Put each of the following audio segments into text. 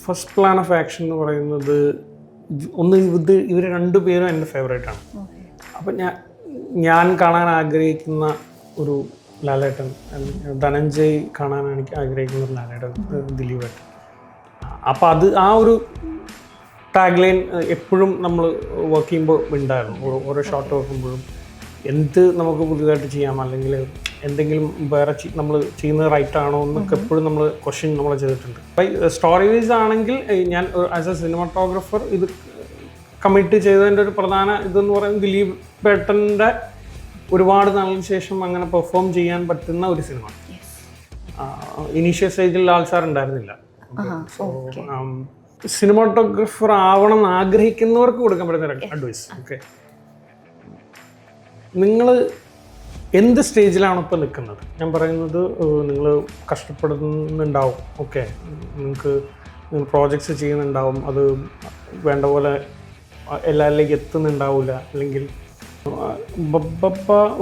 First plan of action എന്ന് പറയുന്നത് ഒന്ന് ഇവർ രണ്ടുപേരും എൻ്റെ ഫേവറേറ്റാണ്. അപ്പം ഞാൻ കാണാൻ ആഗ്രഹിക്കുന്ന ഒരു ലാലേട്ടൻ, ധനഞ്ജയ് കാണാൻ എനിക്ക് ആഗ്രഹിക്കുന്ന ഒരു ലാലേട്ടൻ, ദിലീപേട്ടൻ. അപ്പം അത് ആ ഒരു ടാഗ് ലൈൻ എപ്പോഴും നമ്മൾ വർക്ക് ചെയ്യുമ്പോൾ ഉണ്ടായിരുന്നു. ഓരോ ഷോട്ട് വെക്കുമ്പോഴും എന്ത് നമുക്ക് പുതിയതായിട്ട് ചെയ്യാം, അല്ലെങ്കിൽ എന്തെങ്കിലും വേറെ നമ്മൾ ചെയ്യുന്നത് റൈറ്റ് ആണോ എന്നൊക്കെ എപ്പോഴും നമ്മൾ ക്വസ്റ്റ്യൻ നമ്മൾ ചെയ്തിട്ടുണ്ട്. സ്റ്റോറി വൈസ് ആണെങ്കിൽ ഞാൻ ആസ് എ സിനിമാറ്റോഗ്രാഫർ ഇത് കമ്മിറ്റ് ചെയ്തതിൻ്റെ ഒരു പ്രധാന ഇതെന്ന് പറയുന്നത് ദിലീപ് ഏട്ടൻ്റെ ഒരുപാട് നാളിന് ശേഷം അങ്ങനെ പെർഫോം ചെയ്യാൻ പറ്റുന്ന ഒരു സിനിമ. ഇനീഷ്യൽ സ്റ്റേജിൽ ലാൽ സാർ ഉണ്ടായിരുന്നില്ല. സിനിമാറ്റോഗ്രാഫർ ആവണം എന്ന് ആഗ്രഹിക്കുന്നവർക്ക് കൊടുക്കാൻ പറ്റുന്ന അഡ്വൈസ്, ഓക്കെ, നിങ്ങൾ എന്ത് സ്റ്റേജിലാണ് ഇപ്പോൾ നിൽക്കുന്നത്? ഞാൻ പറയുന്നത് നിങ്ങൾ കഷ്ടപ്പെടുന്നുണ്ടാവും, ഓക്കെ, നിങ്ങൾക്ക് പ്രോജക്ട്സ് ചെയ്യുന്നുണ്ടാവും, അത് വേണ്ട പോലെ എല്ലാവരിലേക്ക് എത്തുന്നുണ്ടാവില്ല, അല്ലെങ്കിൽ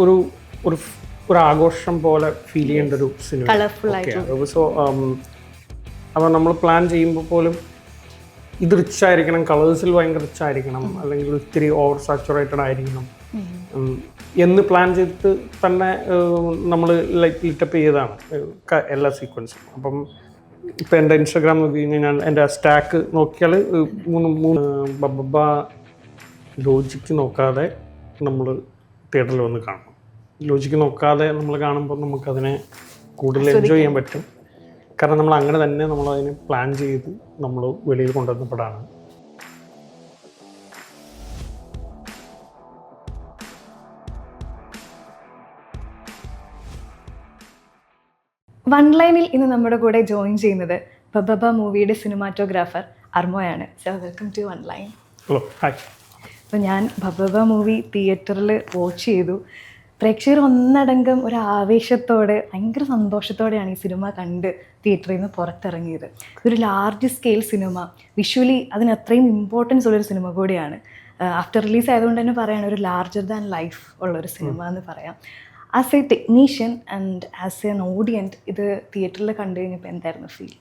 ഒരു ഒരു ആഘോഷം പോലെ ഫീൽ ചെയ്യേണ്ട ഒരു സിനിമ. സോ അപ്പോൾ നമ്മൾ പ്ലാൻ ചെയ്യുമ്പോൾ പോലും ഇത് റിച്ച് ആയിരിക്കണം, കളേഴ്സിൽ ഭയങ്കര റിച്ച് ആയിരിക്കണം, അല്ലെങ്കിൽ ഇത്തിരി ഓവർ സാച്ചുറേറ്റഡ് ആയിരിക്കണം എന്ന് പ്ലാൻ ചെയ്തിട്ട് തന്നെ നമ്മൾ ലിറ്റപ്പ് ചെയ്തതാണ് എല്ലാ സീക്വൻസും. അപ്പം ഇപ്പം എൻ്റെ ഇൻസ്റ്റാഗ്രാം നോക്കി കഴിഞ്ഞാൽ ഞാൻ എൻ്റെ സ്റ്റാക്ക് നോക്കിയാൽ ബബ്ബ ലോജിക്ക് നോക്കാതെ നമ്മൾ തിയേറ്ററിൽ വന്ന് കാണണം. ലോജിക്ക് നോക്കാതെ നമ്മൾ കാണുമ്പോൾ നമുക്കതിനെ കൂടുതൽ എൻജോയ് ചെയ്യാൻ പറ്റും. കാരണം നമ്മൾ അങ്ങനെ തന്നെ നമ്മളതിനെ പ്ലാൻ ചെയ്ത് നമ്മൾ വെളിയിൽ കൊണ്ടുവന്നപ്പെടാണ്. വൺ ലൈനിൽ ഇന്ന് നമ്മുടെ കൂടെ ജോയിൻ ചെയ്യുന്നത് ബബ്ബ മൂവിയുടെ സിനിമാറ്റോഗ്രാഫർ അർമോയാണ്. So welcome to one line. Hello, hi. അപ്പോൾ ഞാൻ ബബ്ബ മൂവി തിയേറ്ററിൽ വാച്ച് ചെയ്തു. പ്രേക്ഷകർ ഒന്നടങ്കം ഒരു ആവേശത്തോടെ ഭയങ്കര സന്തോഷത്തോടെയാണ് ഈ സിനിമ കണ്ട് തിയേറ്ററിൽ നിന്ന് പുറത്തിറങ്ങിയത്. ഇതൊരു ലാർജ് സ്കെയിൽ സിനിമ, വിഷ്വലി അതിന് അത്രയും ഇമ്പോർട്ടൻസ് ഉള്ളൊരു സിനിമ കൂടിയാണ്. ആഫ്റ്റർ റിലീസ് ആയതുകൊണ്ട് തന്നെ പറയുകയാണ് ഒരു ലാർജർ ദാൻ ലൈഫ് ഉള്ളൊരു സിനിമ എന്ന് പറയാം. As A technician and as an audience ഇത് തിയേറ്ററിൽ കണ്ടു കഴിഞ്ഞപ്പോൾ എന്തായിരുന്നു ഫീൽ?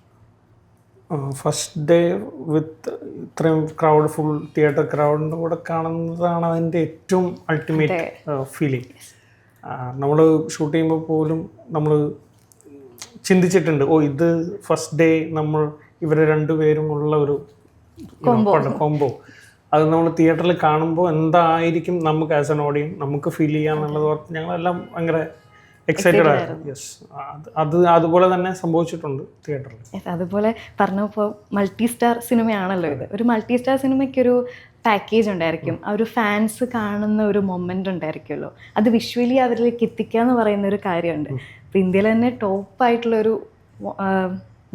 ഫസ്റ്റ് ഡേ വിത്ത് ഇത്രയും ക്രൗഡ്, ഫുൾ തിയേറ്റർ ക്രൗഡിൻ്റെ കൂടെ കാണുന്നതാണ് അതിൻ്റെ ഏറ്റവും അൾട്ടിമേറ്റ് ഫീലിംഗ്. നമ്മൾ ഷൂട്ട് ചെയ്യുമ്പോൾ പോലും നമ്മൾ ചിന്തിച്ചിട്ടുണ്ട്, ഇത് ഫസ്റ്റ് ഡേ നമ്മൾ ഇവർ രണ്ടുപേരും ഉള്ള ഒരു കോംബോ, അത് നമ്മൾ തിയേറ്ററിൽ കാണുമ്പോൾ എന്തായിരിക്കും നമുക്ക് ആസ് എൻ ഓഡിയൻസ് നമുക്ക് ഫീൽ ചെയ്യാന്നുള്ളത് ഓർത്ത് ഞങ്ങളെല്ലാം ഭയങ്കര എക്സൈറ്റഡ് ആയിരുന്നു. യെസ്, അതുപോലെ തന്നെ സംഭവിച്ചിട്ടുണ്ട് തിയേറ്ററിൽ. അതുപോലെ പറഞ്ഞപ്പോൾ മൾട്ടി സ്റ്റാർ സിനിമയാണല്ലോ ഇത്. ഒരു മൾട്ടി സ്റ്റാർ സിനിമയ്ക്കൊരു പാക്കേജ് ഉണ്ടായിരിക്കും, ആ ഒരു ഫാൻസ് കാണുന്ന ഒരു മൊമെൻ്റ് ഉണ്ടായിരിക്കുമല്ലോ, അത് വിഷ്വലി അവരിലേക്ക് എത്തിക്കുക എന്ന് പറയുന്ന ഒരു കാര്യമുണ്ട്. അപ്പോൾ ഇന്ത്യയിൽ തന്നെ ടോപ്പായിട്ടുള്ളൊരു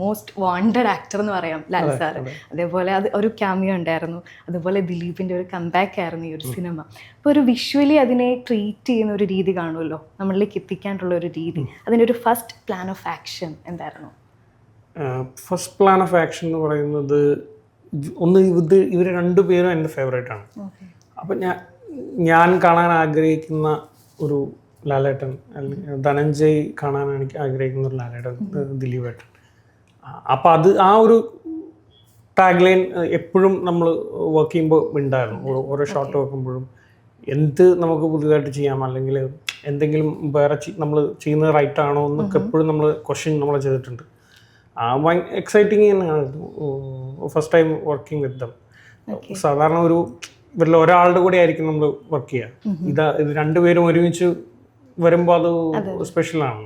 മോസ്റ്റ് വാണ്ടഡ് ആക്ടർ എന്ന് പറയാം ലാൽ സാർ. അതേപോലെ അത് ഒരു ക്യാമിയോ ഉണ്ടായിരുന്നു. അതുപോലെ ദിലീപിൻ്റെ ഒരു കംബാക്ക് ആയിരുന്നു ഈ ഒരു സിനിമ. അപ്പോൾ ഒരു വിഷ്വലി അതിനെ ട്രീറ്റ് ചെയ്യുന്ന ഒരു രീതി കാണുമല്ലോ, നമ്മളിലേക്ക് എത്തിക്കാനുള്ള ഒരു രീതി. അതിൻ്റെ ഒരു ഫസ്റ്റ് പ്ലാൻ ഓഫ് ആക്ഷൻ എന്തായിരുന്നു? ഫസ്റ്റ് പ്ലാൻ ഓഫ് ആക്ഷൻ എന്ന് പറയുന്നത് ഒന്ന് ഇവർ രണ്ടുപേരും എൻ്റെ ഫേവറേറ്റാണ്. അപ്പം ഞാൻ കാണാൻ ആഗ്രഹിക്കുന്ന ഒരു ലാലേട്ടൻ, ധനഞ്ജയ് കാണാൻ എനിക്ക് ആഗ്രഹിക്കുന്ന ഒരു ലാലേട്ടൻ, ദിലീപേട്ടൻ. അപ്പം അത് ആ ഒരു ടാഗ് ലൈൻ എപ്പോഴും നമ്മൾ വർക്ക് ചെയ്യുമ്പോൾ ഉണ്ടായിരുന്നു. ഓരോ ഷോട്ട് വെക്കുമ്പോഴും എന്ത് നമുക്ക് പുതിയതായിട്ട് ചെയ്യാം, അല്ലെങ്കിൽ എന്തെങ്കിലും വേറെ നമ്മൾ ചെയ്യുന്നത് റൈറ്റ് ആണോ എന്നൊക്കെ എപ്പോഴും നമ്മൾ ക്വസ്റ്റ്യൻ നമ്മൾ ചെയ്തിട്ടുണ്ട്. എക്സൈറ്റിങ് തന്നെയായിരുന്നു first time working with dum. സാധാരണ ഇവരിൽ ഒരാളുടെ കൂടെ ആയിരിക്കും നമ്മൾ വർക്ക് ചെയ്യുക. ഇത് രണ്ടുപേരും ഒരുമിച്ച് വരുമ്പോൾ അത് സ്പെഷ്യലാണ്.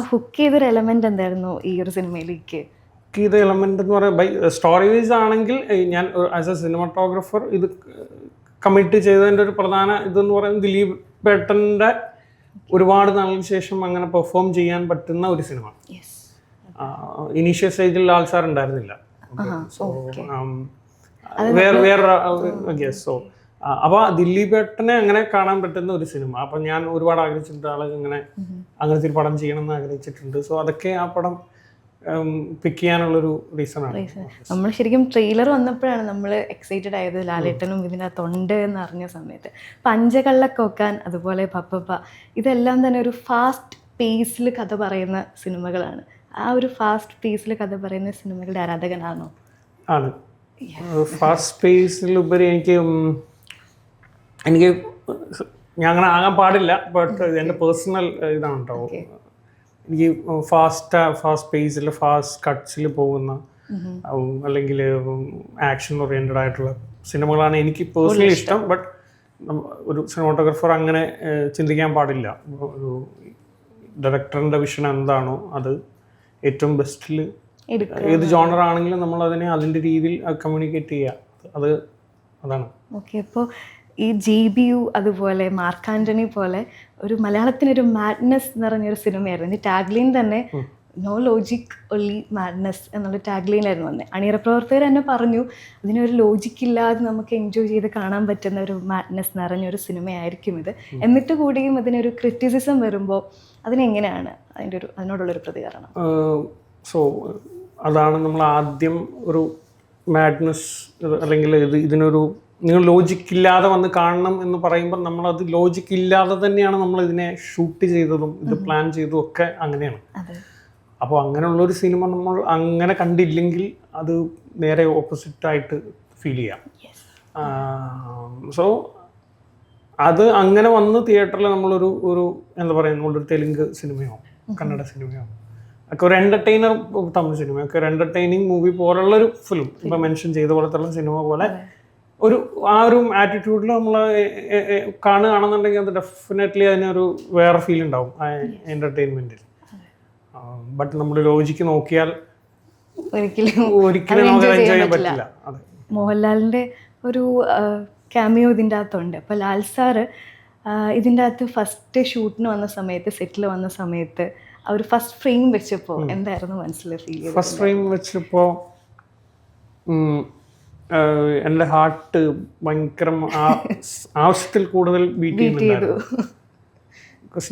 ഹുക്ക് ചെയ്തൊരു എലമെന്റ് എന്തായിരുന്നു ഈ ഒരു സിനിമയിലേക്ക്? ഹുക്ക് ചെയ്ത എലമെന്റ് എന്ന് പറയുമ്പോൾ സ്റ്റോറി വൈസ് ആണെങ്കിൽ ഞാൻ ആസ് എ സിനിമാറ്റോഗ്രാഫർ ഇത് കമ്മിറ്റ് ചെയ്തതിൻ്റെ ഒരു പ്രധാന ഇതെന്ന് പറയുന്നത് ദിലീപ് ഏട്ടൻ്റെ ഒരുപാട് നാളിന് ശേഷം അങ്ങനെ പെർഫോം ചെയ്യാൻ പറ്റുന്ന ഒരു സിനിമ. ഇനീഷ്യൽ സ്റ്റേജിൽ ലാൽ സാർ ഉണ്ടായിരുന്നില്ല. സോ അപ്പോൾ ദിലീപ് ഏട്ടനെ അങ്ങനെ കാണാൻ പറ്റുന്ന ഒരു സിനിമ. അപ്പം ഞാൻ ഒരുപാട് ആഗ്രഹിച്ചിട്ടുണ്ട് ആൾ അങ്ങനത്തെ ഒരു പടം ചെയ്യണം എന്ന് ആഗ്രഹിച്ചിട്ടുണ്ട്. സോ അതൊക്കെ ആ പടം പിക്ക് ചെയ്യാനുള്ളൊരു റീസണാണ്. നമ്മൾ ശരിക്കും ട്രെയിലർ വന്നപ്പോഴാണ് നമ്മൾ എക്സൈറ്റഡ് ആയത്, ലാലേട്ടനും ഇതിനകത്തുണ്ട് എന്ന് അറിഞ്ഞ സമയത്ത്. പഞ്ചകള്ളക്കൊക്കാൻ, അതുപോലെ പപ്പപ്പ, ഇതെല്ലാം തന്നെ ഒരു ഫാസ്റ്റ് പേസിൽ കഥ പറയുന്ന സിനിമകളാണ്. ആ ഒരു ഫാസ്റ്റ് പേസിൽ കഥ പറയുന്ന സിനിമകളുടെ ആരാധകനാണോ? ആണ്. ഫാസ്റ്റ് പേസിലുപരി എനിക്ക് ഞാൻ അങ്ങനെ ആകാൻ പാടില്ല. ബട്ട് എൻ്റെ പേഴ്സണൽ ഇതാണ് കേട്ടോ. എനിക്ക് ഫാസ്റ്റ് പേസിൽ ഫാസ്റ്റ് കട്ട്സിൽ പോകുന്ന അല്ലെങ്കിൽ ആക്ഷൻ ഓറിയൻറ്റഡ് ആയിട്ടുള്ള സിനിമകളാണ് എനിക്ക് പേഴ്സണലി ഇഷ്ടം. ബട്ട് ഒരു സിനിമാറ്റോഗ്രാഫർ അങ്ങനെ ചിന്തിക്കാൻ പാടില്ല. ഒരു ഡയറക്ടറിൻ്റെ വിഷൻ എന്താണോ അത് ഏറ്റവും ബെസ്റ്റിൽ ഏത് ജോണർ ആണെങ്കിലും നമ്മൾ അതിനെ അതിൻ്റെ രീതിയിൽ കമ്മ്യൂണിക്കേറ്റ് ചെയ്യുക. അതാണ്. ഓക്കെ, ഇപ്പോൾ ഈ JBU അതുപോലെ മാർക്ക് ആൻ്റണി പോലെ ഒരു മലയാളത്തിനൊരു മാഡ്നെസ് എന്ന് പറഞ്ഞൊരു സിനിമയായിരുന്നു. ഈ ടാഗ്ലൈൻ തന്നെ നോ ലോജിക് ഒൺലി മാഡ്നെസ് എന്നുള്ള ടാഗ്ലൈനായിരുന്നു വന്നത്. അണിയറ പ്രവർത്തകർ തന്നെ പറഞ്ഞു അതിനൊരു ലോജിക് ഇല്ലാതെ നമുക്ക് എൻജോയ് ചെയ്ത് കാണാൻ പറ്റുന്ന ഒരു മാഡ്നെസ് നിറഞ്ഞൊരു സിനിമയായിരിക്കും ഇത്. എന്നിട്ട് കൂടിയും അതിനൊരു ക്രിറ്റിസിസം വരുമ്പോൾ അതിനെങ്ങനെയാണ് അതിനോടുള്ളൊരു പ്രതികരണം? സോ അതാണ് നമ്മൾ ആദ്യം ഒരു മാഡ്നെസ് അല്ലെങ്കിൽ ഇതിനൊരു നിങ്ങൾ ലോജിക്ക് ഇല്ലാതെ വന്ന് കാണണം എന്ന് പറയുമ്പോൾ നമ്മളത് ലോജിക്ക് ഇല്ലാതെ തന്നെയാണ് നമ്മൾ ഇതിനെ ഷൂട്ട് ചെയ്തതും ഇത് പ്ലാൻ ചെയ്തതും ഒക്കെ അങ്ങനെയാണ്. അപ്പോൾ അങ്ങനെയുള്ളൊരു സിനിമ നമ്മൾ അങ്ങനെ കണ്ടില്ലെങ്കിൽ അത് നേരെ ഓപ്പോസിറ്റായിട്ട് ഫീൽ ചെയ്യാം. സോ അത് അങ്ങനെ വന്ന് തിയേറ്ററിൽ നമ്മളൊരു എന്താ പറയുക, നമ്മളൊരു തെലുങ്ക് സിനിമയോ കന്നഡ സിനിമയോ ഒക്കെ ഒരു എൻ്റർടൈനർ, തമിഴ് സിനിമയൊക്കെ ഒരു എൻ്റർടൈനിങ് മൂവി പോലുള്ളൊരു ഫിലിം ഇപ്പോൾ മെൻഷൻ ചെയ്ത പോലത്തുള്ള സിനിമ പോലെ ആ ഒരു ആറ്റിറ്റ്യൂഡിൽ നമ്മൾ കാണുകയാണെന്നുണ്ടെങ്കിൽ അത് ഡെഫിനറ്റ്ലി അതിനൊരു വേറെ ഫീൽ ഉണ്ടാവും ആ എൻ്റർടൈൻമെൻറ്റിൽ. ബട്ട് നമ്മൾ ലോജിക്ക് നോക്കിയാൽ ഒരിക്കലും നമുക്ക് എൻജോയ് ചെയ്യാൻ പറ്റില്ല. മോഹൻലാലിൻ്റെ ഒരു ക്യാമിയോ ഇതിൻ്റെ അകത്തുണ്ട്. അപ്പോൾ ലാൽ സാറ് ഇതിൻ്റെ അകത്ത് ഫസ്റ്റ് ഷൂട്ടിന് വന്ന സമയത്ത്, സെറ്റിൽ വന്ന സമയത്ത് ആ ഒരു ഫസ്റ്റ് ഫ്രെയിം വെച്ചപ്പോൾ എന്തായിരുന്നു മനസ്സിൽ ഫീൽ ചെയ്തത്? ഫസ്റ്റ് ഫ്രെയിം വെച്ചപ്പോൾ എൻ്റെ ഹാർട്ട് ഭയങ്കര ആവശ്യത്തിൽ കൂടുതൽ ബീറ്റ് ചെയ്യുന്നുണ്ടായിരുന്നു. ബിക്കോസ്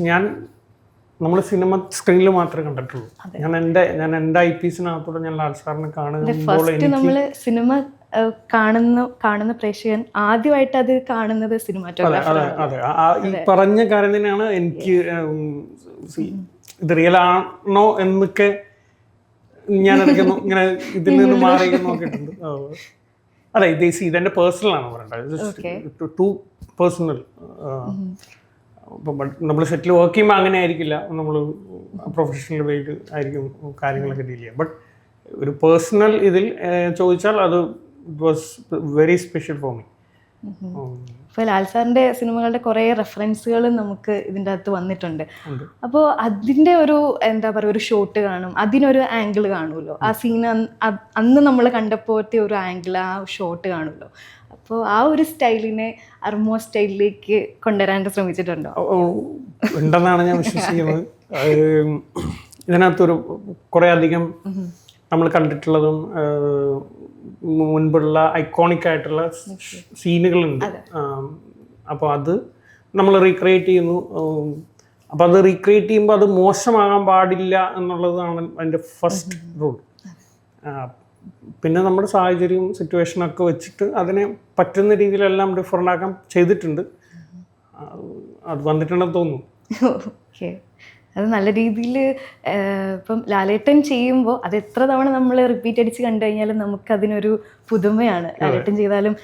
നമ്മൾ സിനിമ സ്ക്രീനിൽ മാത്രമേ കണ്ടിട്ടുള്ളൂ. ഞാൻ എൻ്റെ IPസിനകത്തൂടെ ഞാൻ ലാൽ സാറിനെ കാണുമ്പോൾ നമ്മൾ സിനിമ കാണുന്ന പ്രേക്ഷകൻ ആദ്യമായിട്ട് അത് കാണുന്നത് സിനിമാറ്റോഗ്രാഫർ. അതെ, ഈ പറഞ്ഞ കാര്യം തന്നെയാണ് എനിക്ക് ഇത് റിയൽ ആണോ എന്നൊക്കെ ഞാൻ ഇങ്ങനെ ഇതിൽ നിന്ന് മാറി നോക്കിയിട്ടുണ്ട്. അതെ, ഇതെൻ്റെ പേഴ്സണലാണ് പറയേണ്ടത്, ടു പേഴ്സണൽ. ഇപ്പം നമ്മൾ സെറ്റിൽ വർക്ക് ചെയ്യുമ്പോൾ അങ്ങനെ ആയിരിക്കില്ല, നമ്മൾ പ്രൊഫഷണൽ വേയിൽ ആയിരിക്കും കാര്യങ്ങളൊക്കെ ഡീൽ ചെയ്യുക. ബട്ട് ഒരു പേഴ്സണൽ ഇതിൽ ചോദിച്ചാൽ അത് it was very special for me. ഇപ്പോൾ ലാൽ സാറിൻ്റെ സിനിമകളുടെ കുറേ റെഫറൻസുകൾ നമുക്ക് ഇതിൻ്റെ അകത്ത് വന്നിട്ടുണ്ട്. അപ്പോൾ അതിൻ്റെ ഒരു എന്താ പറയുക, ഒരു ഷോട്ട് കാണും, അതിനൊരു ആംഗിൾ കാണുമല്ലോ. ആ സീൻ അന്ന് നമ്മൾ കണ്ടപ്പോഴത്തെ ഒരു ആംഗിൾ, ആ ഷോട്ട് കാണുമല്ലോ. അപ്പോൾ ആ ഒരു സ്റ്റൈലിനെ അർമോ സ്റ്റൈലിലേക്ക് കൊണ്ടുവരാൻ ശ്രമിച്ചിട്ടുണ്ടോ? ഉണ്ടെന്നാണ് ഞാൻ വിശ്വസിക്കുന്നത്. ഇതിനകത്തൊരു കുറേ അധികം നമ്മൾ കണ്ടിട്ടുള്ളതും മുൻപുള്ള ഐക്കോണിക് ആയിട്ടുള്ള സീനുകളുണ്ട്. അപ്പോൾ അത് നമ്മൾ റീക്രിയേറ്റ് ചെയ്യുന്നു. അപ്പോൾ അത് റീക്രിയേറ്റ് ചെയ്യുമ്പോൾ അത് മോശമാകാൻ പാടില്ല എന്നുള്ളതാണ് അതിൻ്റെ ഫസ്റ്റ് റൂൾ. പിന്നെ നമ്മുടെ സാഹചര്യവും സിറ്റുവേഷനൊക്കെ വെച്ചിട്ട് അതിനെ പറ്റുന്ന രീതിയിലെല്ലാം ഡിഫറൻ്റ് ആക്കാൻ ചെയ്തിട്ടുണ്ട്. അത് വന്നിട്ടുണ്ടെന്ന് തോന്നുന്നു. ഓക്കെ, അത് നല്ല രീതിയിൽ ഇപ്പം ലാലേട്ടൻ ചെയ്യുമ്പോൾ അത് എത്ര തവണ നമ്മൾ റിപ്പീറ്റ് അടിച്ച് കണ്ടു കഴിഞ്ഞാലും നമുക്കതിനൊരു പുതുമയാണ്. ലാലേട്ടൻ ചെയ്താലും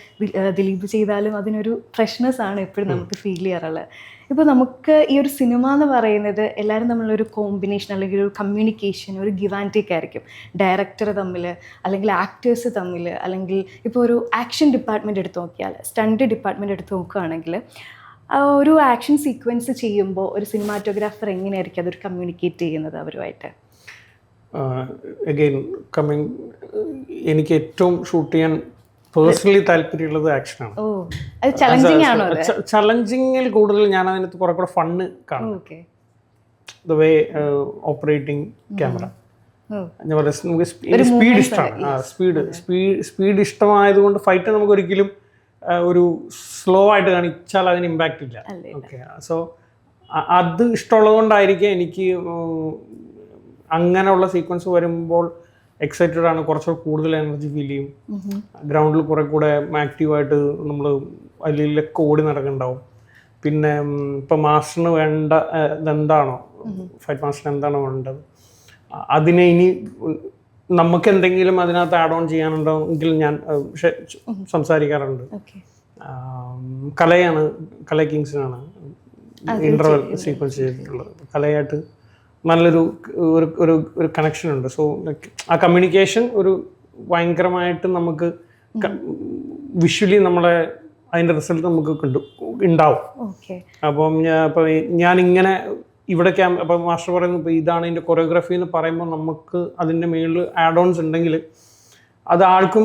ദിലീപ് ചെയ്താലും അതിനൊരു ഫ്രഷ്നെസ് ആണ് എപ്പോഴും നമുക്ക് ഫീൽ ചെയ്യാറുള്ളത്. ഇപ്പോൾ നമുക്ക് ഈ ഒരു സിനിമ എന്ന് പറയുന്നത് എല്ലാവരും തമ്മിലൊരു കോമ്പിനേഷൻ, അല്ലെങ്കിൽ ഒരു കമ്മ്യൂണിക്കേഷൻ, ഒരു ഗിവ് ആൻഡ് ടേക്ക് ആയിരിക്കും. ഡയറക്ടർ തമ്മിൽ, അല്ലെങ്കിൽ ആക്ടേഴ്സ് തമ്മിൽ, അല്ലെങ്കിൽ ഇപ്പോൾ ഒരു ആക്ഷൻ ഡിപ്പാർട്ട്മെൻറ്റ് എടുത്ത് നോക്കിയാൽ, സ്റ്റണ്ട് ഡിപ്പാർട്ട്മെൻറ്റ് എടുത്ത് നോക്കുകയാണെങ്കിൽ ഒരു ആക്ഷൻ സീക്വൻസ് ചെയ്യുമ്പോൾ ഒരു സിനിമാറ്റോഗ്രാഫർ എങ്ങനെയായിരിക്കും അതൊരു കമ്മ്യൂണിക്കേറ്റ് ചെയ്യുന്നത് അവരുമായിട്ട്? അഗെയിൻ എനിക്ക് ഏറ്റവും ഷൂട്ട് ചെയ്യാൻ പേഴ്സണലി താല്പര്യമുള്ളത് ആക്ഷനാണ്. ചലഞ്ചിങ്ങിൽ കൂടുതൽ ഞാൻ അതിനകത്ത് കുറെ കൂടെ ഫണ്ണ് കാണും. The way operating camera, speed ഇഷ്ടമാണ്. സ്പീഡ് ഇഷ്ടമായതുകൊണ്ട് ഫൈറ്റ് നമുക്ക് ഒരിക്കലും ഒരു സ്ലോ ആയിട്ട് കാണിച്ചാൽ അതിന് ഇമ്പാക്റ്റ് ഇല്ല. ഓക്കെ, സോ അത് ഇഷ്ടമുള്ളത് കൊണ്ടായിരിക്കും എനിക്ക് അങ്ങനെയുള്ള സീക്വൻസ് വരുമ്പോൾ എക്സൈറ്റഡ് ആണ്, കുറച്ചുകൂടെ കൂടുതൽ എനർജി ഫീൽ ചെയ്യും. ഗ്രൗണ്ടിൽ കുറെ കൂടെ ആക്റ്റീവായിട്ട് നമ്മൾ അതിലൊക്കെ ഓടി നടക്കുന്നുണ്ടാവും. പിന്നെ ഇപ്പം മാസ്റ്ററിന് വേണ്ട ഇതെന്താണോ, ഫൈറ്റ് മാസ്റ്ററിന് എന്താണോ വേണ്ടത് അതിനെ ഇനി നമുക്ക് എന്തെങ്കിലും അതിനകത്ത് ആഡ് ഓൺ ചെയ്യാനുണ്ടോ എങ്കിൽ ഞാൻ സംസാരിക്കാറുണ്ട്. ഓക്കെ. കലയാണ്, കല കിങ്സിനാണ് ഇന്റർവെൽ സീക്വൻസ് ചെയ്തിട്ടുള്ളത്. കലയായിട്ട് നല്ലൊരു ഒരു ഒരു കണക്ഷൻ ഉണ്ട്. സോ ആ കമ്മ്യൂണിക്കേഷൻ ഒരു ഭയങ്കരമായിട്ട് നമുക്ക് വിഷ്വലി നമ്മളെ അതിൻ്റെ റിസൾട്ട് നമുക്ക് ഉണ്ടാവും. അപ്പം ഞാനിങ്ങനെ ഇവിടെ അപ്പം മാസ്റ്റർ പറയുന്നത് ഇപ്പോൾ ഇതാണ് ഇതിൻ്റെ കൊറിയോഗ്രാഫി എന്ന് പറയുമ്പോൾ നമുക്ക് അതിൻ്റെ മുകളിൽ ആഡ് ഓൺസ് ഉണ്ടെങ്കിൽ അത് ആൾക്കും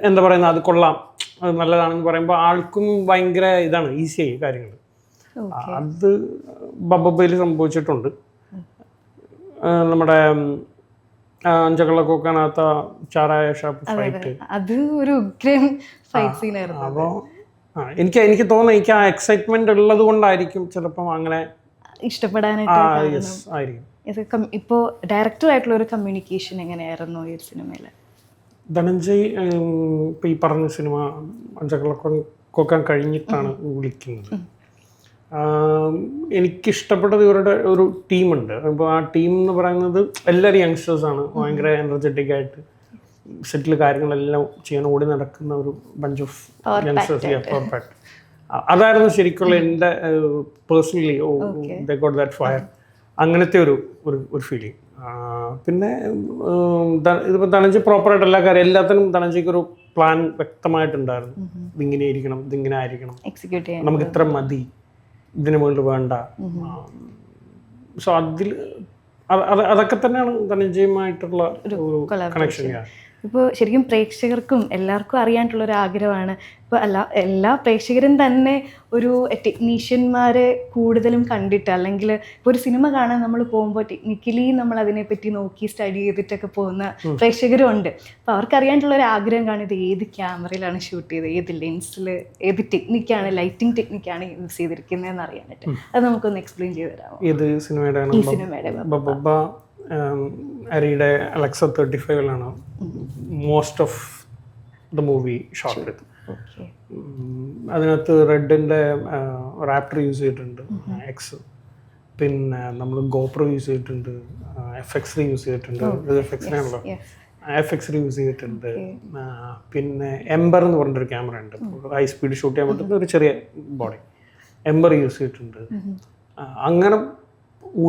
എന്താ പറയുന്നത് അത് കൊള്ളാം, അത് നല്ലതാണെന്ന് പറയുമ്പോൾ ആൾക്കും ഭയങ്കര ഇതാണ്, ഈസിയായി കാര്യങ്ങൾ. അത് ബബ്ബയിൽ സംഭവിച്ചിട്ടുണ്ട്. നമ്മുടെ അഞ്ചക്കള്ളക്കൊക്കാനകത്ത ചാരായ ഷാപ്പ് ഫൈറ്റ്, അത് ഒരു ഉഗ്രൻ ഫൈറ്റ് സീൻ ആയിരുന്നു. അപ്പോൾ എനിക്ക് തോന്നുന്നു എനിക്ക് ആ എക്സൈറ്റ്മെന്റ് ഉള്ളത് കൊണ്ടായിരിക്കും ചിലപ്പം അങ്ങനെ ഇഷ്ടപ്പെടാനായിട്ട്. ഇപ്പോൾ ഡയറക്ടർ ആയിട്ടുള്ള ഒരു കമ്മ്യൂണിക്കേഷൻ എങ്ങനെയായിരുന്നു ഈ സിനിമയിൽ? ധനഞ്ജയ് ഇപ്പം ഈ പറഞ്ഞ സിനിമ അഞ്ചക്കള്ളക്കൊക്കാൻ കഴിഞ്ഞിട്ടാണ് വിളിക്കുന്നത്. എനിക്കിഷ്ടപ്പെട്ടത് ഇവരുടെ ഒരു ടീമുണ്ട്. അപ്പോൾ ആ ടീം എന്ന് പറയുന്നത് എല്ലാവരും യങ്സ്റ്റേഴ്സാണ്, ഭയങ്കര എനർജറ്റിക് ആയിട്ട് സെറ്റിൽ കാര്യങ്ങളെല്ലാം ചെയ്യാൻ ഓടി നടക്കുന്ന ഒരു bunch of youngsters. Power pack അതായിരുന്നു ശരിക്കുള്ള എൻ്റെ personally they got that fire, അങ്ങനത്തെ ഒരു ഫീലിംഗ്. പിന്നെ ഇതിപ്പോൾ ധനഞ്ജയ് പ്രോപ്പറായിട്ട് എല്ലാ കാര്യം എല്ലാത്തിനും ധനഞ്ജയ്ക്ക് ഒരു പ്ലാൻ വ്യക്തമായിട്ടുണ്ടായിരുന്നു. ഇതിങ്ങനെ ഇരിക്കണം, ഇതിങ്ങനെ ആയിരിക്കണം, നമുക്ക് ഇത്ര മതി, ഇതിന് മുകളിൽ വേണ്ട. സോ അതൊക്കെ തന്നെയാണ് ധനഞ്ജയുമായിട്ടുള്ള ഒരു കണക്ഷൻ. ഇപ്പോൾ ശരിക്കും പ്രേക്ഷകർക്കും എല്ലാവർക്കും അറിയാനായിട്ടുള്ള ഒരു ആഗ്രഹമാണ്. ഇപ്പോൾ എല്ലാ പ്രേക്ഷകരും തന്നെ ഒരു ടെക്നീഷ്യന്മാരെ കൂടുതലും കണ്ടിട്ട്, അല്ലെങ്കിൽ ഇപ്പോൾ ഒരു സിനിമ കാണാൻ നമ്മൾ പോകുമ്പോൾ ടെക്നിക്കലി നമ്മൾ അതിനെപ്പറ്റി നോക്കി സ്റ്റഡി ചെയ്തിട്ടൊക്കെ പോകുന്ന പ്രേക്ഷകരും ഉണ്ട്. അപ്പോൾ അവർക്ക് അറിയാനായിട്ടുള്ള ഒരു ആഗ്രഹം കാണും, ഇത് ഏത് ക്യാമറയിലാണ് ഷൂട്ട് ചെയ്തത്, ഏത് ലെൻസിൽ, ഏത് ടെക്നിക്കാണ്, ലൈറ്റിംഗ് ടെക്നിക്കാണ് യൂസ് ചെയ്തിരിക്കുന്നതെന്ന് അറിയാനായിട്ട്. അത് നമുക്കൊന്ന് എക്സ്പ്ലെയിൻ ചെയ്ത് തരാമോ? ഈ സിനിമയുടെ അരിയുടെ Alexa 35 most of the movie shot with. അതിനകത്ത് റെഡിൻ്റെ റാപ്റ്റർ യൂസ് ചെയ്തിട്ടുണ്ട്, എക്സ്. പിന്നെ നമ്മൾ ഗോപ്രോ യൂസ് ചെയ്തിട്ടുണ്ട്, FX യൂസ് ചെയ്തിട്ടുണ്ട്, FX-നാണല്ലോ, FX യൂസ് ചെയ്തിട്ടുണ്ട്. പിന്നെ എംബർ എന്ന് പറഞ്ഞൊരു ക്യാമറ ഉണ്ട്, ഹൈ സ്പീഡ് ഷൂട്ട് ചെയ്യാൻ പറ്റുന്ന ഒരു ചെറിയ ബോഡി, എംബർ യൂസ് ചെയ്തിട്ടുണ്ട്. അങ്ങനെ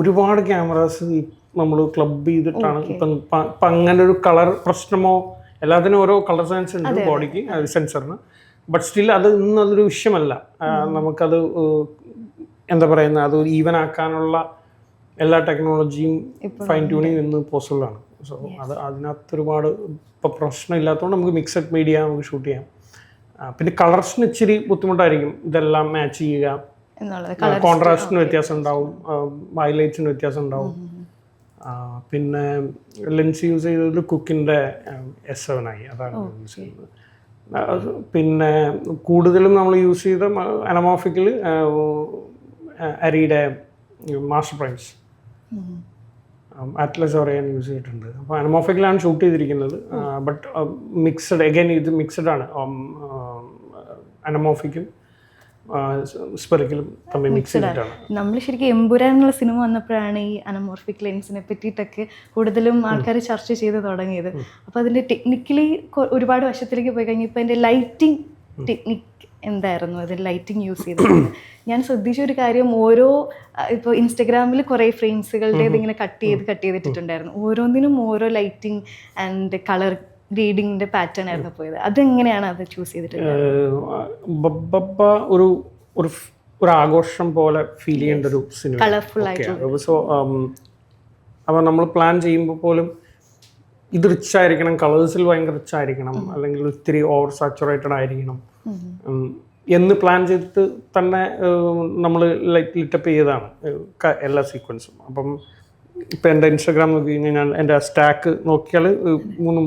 ഒരുപാട് ക്യാമറാസ് നമ്മൾ ക്ലബ് ചെയ്തിട്ടാണ്. ഇപ്പം അങ്ങനെ ഒരു കളർ പ്രശ്നമോ, എല്ലാത്തിനും ഓരോ കളർ സയൻസ് ഉണ്ട് ബോഡിക്ക്, സെൻസറിന്. ബട്ട് സ്റ്റിൽ അതൊരു വിഷയമല്ല. നമുക്കത് എന്താ പറയുന്നത്, അത് ഈവൻ ആക്കാനുള്ള എല്ലാ ടെക്നോളജിയും ഫൈൻ ട്യൂണിങ് ഇന്ന് പോസിബിൾ ആണ്. സോ അതിനകത്ത് ഒരുപാട് ഇപ്പം പ്രശ്നമില്ലാത്തതുകൊണ്ട് നമുക്ക് മിക്സഡ് മീഡിയ നമുക്ക് ഷൂട്ട് ചെയ്യാം. പിന്നെ കളർസിന് ഇച്ചിരി ബുദ്ധിമുട്ടായിരിക്കും ഇതെല്ലാം മാച്ച് ചെയ്യുക, കോൺട്രാസ്റ്റിന് വ്യത്യാസം ഉണ്ടാവും, ഹൈലൈറ്റ്സിന് വ്യത്യാസം ഉണ്ടാവും. പിന്നെ ലെൻസ് യൂസ് ചെയ്തതിൽ കുക്കിൻ്റെ S7i അതാണ് യൂസ് ചെയ്യുന്നത്. പിന്നെ കൂടുതലും നമ്മൾ യൂസ് ചെയ്ത അനമോർഫിക്കൽ അരിയുടെ മാസ്റ്റർ പ്രൈംസ് അറ്റ്ലസ് ഒറയാൻ യൂസ് ചെയ്തിട്ടുണ്ട്. അപ്പോൾ അനമോർഫിക്കലാണ് ഷൂട്ട് ചെയ്തിരിക്കുന്നത്. ബട്ട് മിക്സഡ്, അഗൈൻ ഇത് മിക്സഡ് ആണ്, അനമോർഫിക്കും സ്പെറിക്കലും തമ്മിൽ മിക്സ് ചെയ്തിട്ടാണ്. നമ്മൾ ശരിക്കും എമ്പുരാൻ എന്നുള്ള സിനിമ വന്നപ്പോഴാണ് ഈ അനമോർഫിക് ലെൻസിനെ പറ്റിയിട്ടൊക്കെ കൂടുതലും ആൾക്കാർ ചർച്ച ചെയ്ത് തുടങ്ങിയത്. അപ്പോൾ അതിൻ്റെ ടെക്നിക്കലി ഒരുപാട് വശത്തിലേക്ക് പോയി കഴിഞ്ഞാൽ ഇപ്പോൾ അതിൻ്റെ ലൈറ്റിംഗ് ടെക്നിക്ക് എന്തായിരുന്നു, അതിൽ ലൈറ്റിംഗ് യൂസ് ചെയ്തത്? ഞാൻ ശ്രദ്ധിച്ച ഒരു കാര്യം, ഓരോ ഇപ്പോൾ ഇൻസ്റ്റഗ്രാമിൽ കുറേ ഫ്രെയിംസുകളുടെ ഇതിങ്ങനെ കട്ട് ചെയ്തിട്ടുണ്ടായിരുന്നു. ഓരോന്നിനും ഓരോ ലൈറ്റിംഗ് ആൻഡ് കളർ റീഡിങ്ങിന്റെ പാറ്റേൺ ആയിരുന്നു പോയത്. അതെങ്ങനെയാണ് അത് ചൂസ് ചെയ്തിട്ടുള്ളത്? ഒരു ആഘോഷം പോലെ ഫീൽ ചെയ്യേണ്ട ഒരു സിനിമ, കളർഫുൾ ആയിട്ട്. സോ അപ്പോൾ നമ്മൾ പ്ലാൻ ചെയ്യുമ്പോൾ പോലും ഇത് റിച്ച് ആയിരിക്കണം, കളേഴ്സിൽ ഭയങ്കര റിച്ച് ആയിരിക്കണം, അല്ലെങ്കിൽ ഒത്തിരി ഓവർ സാച്ചുറേറ്റഡ് ആയിരിക്കണം എന്ന് പ്ലാൻ ചെയ്തിട്ട് തന്നെ നമ്മൾ ലിറ്റപ്പ് ചെയ്തതാണ് എല്ലാ സീക്വൻസും. അപ്പം ഇപ്പം എൻ്റെ ഇൻസ്റ്റാഗ്രാം നോക്കി കഴിഞ്ഞാൽ എൻ്റെ സ്റ്റാക്ക് നോക്കിയാൽ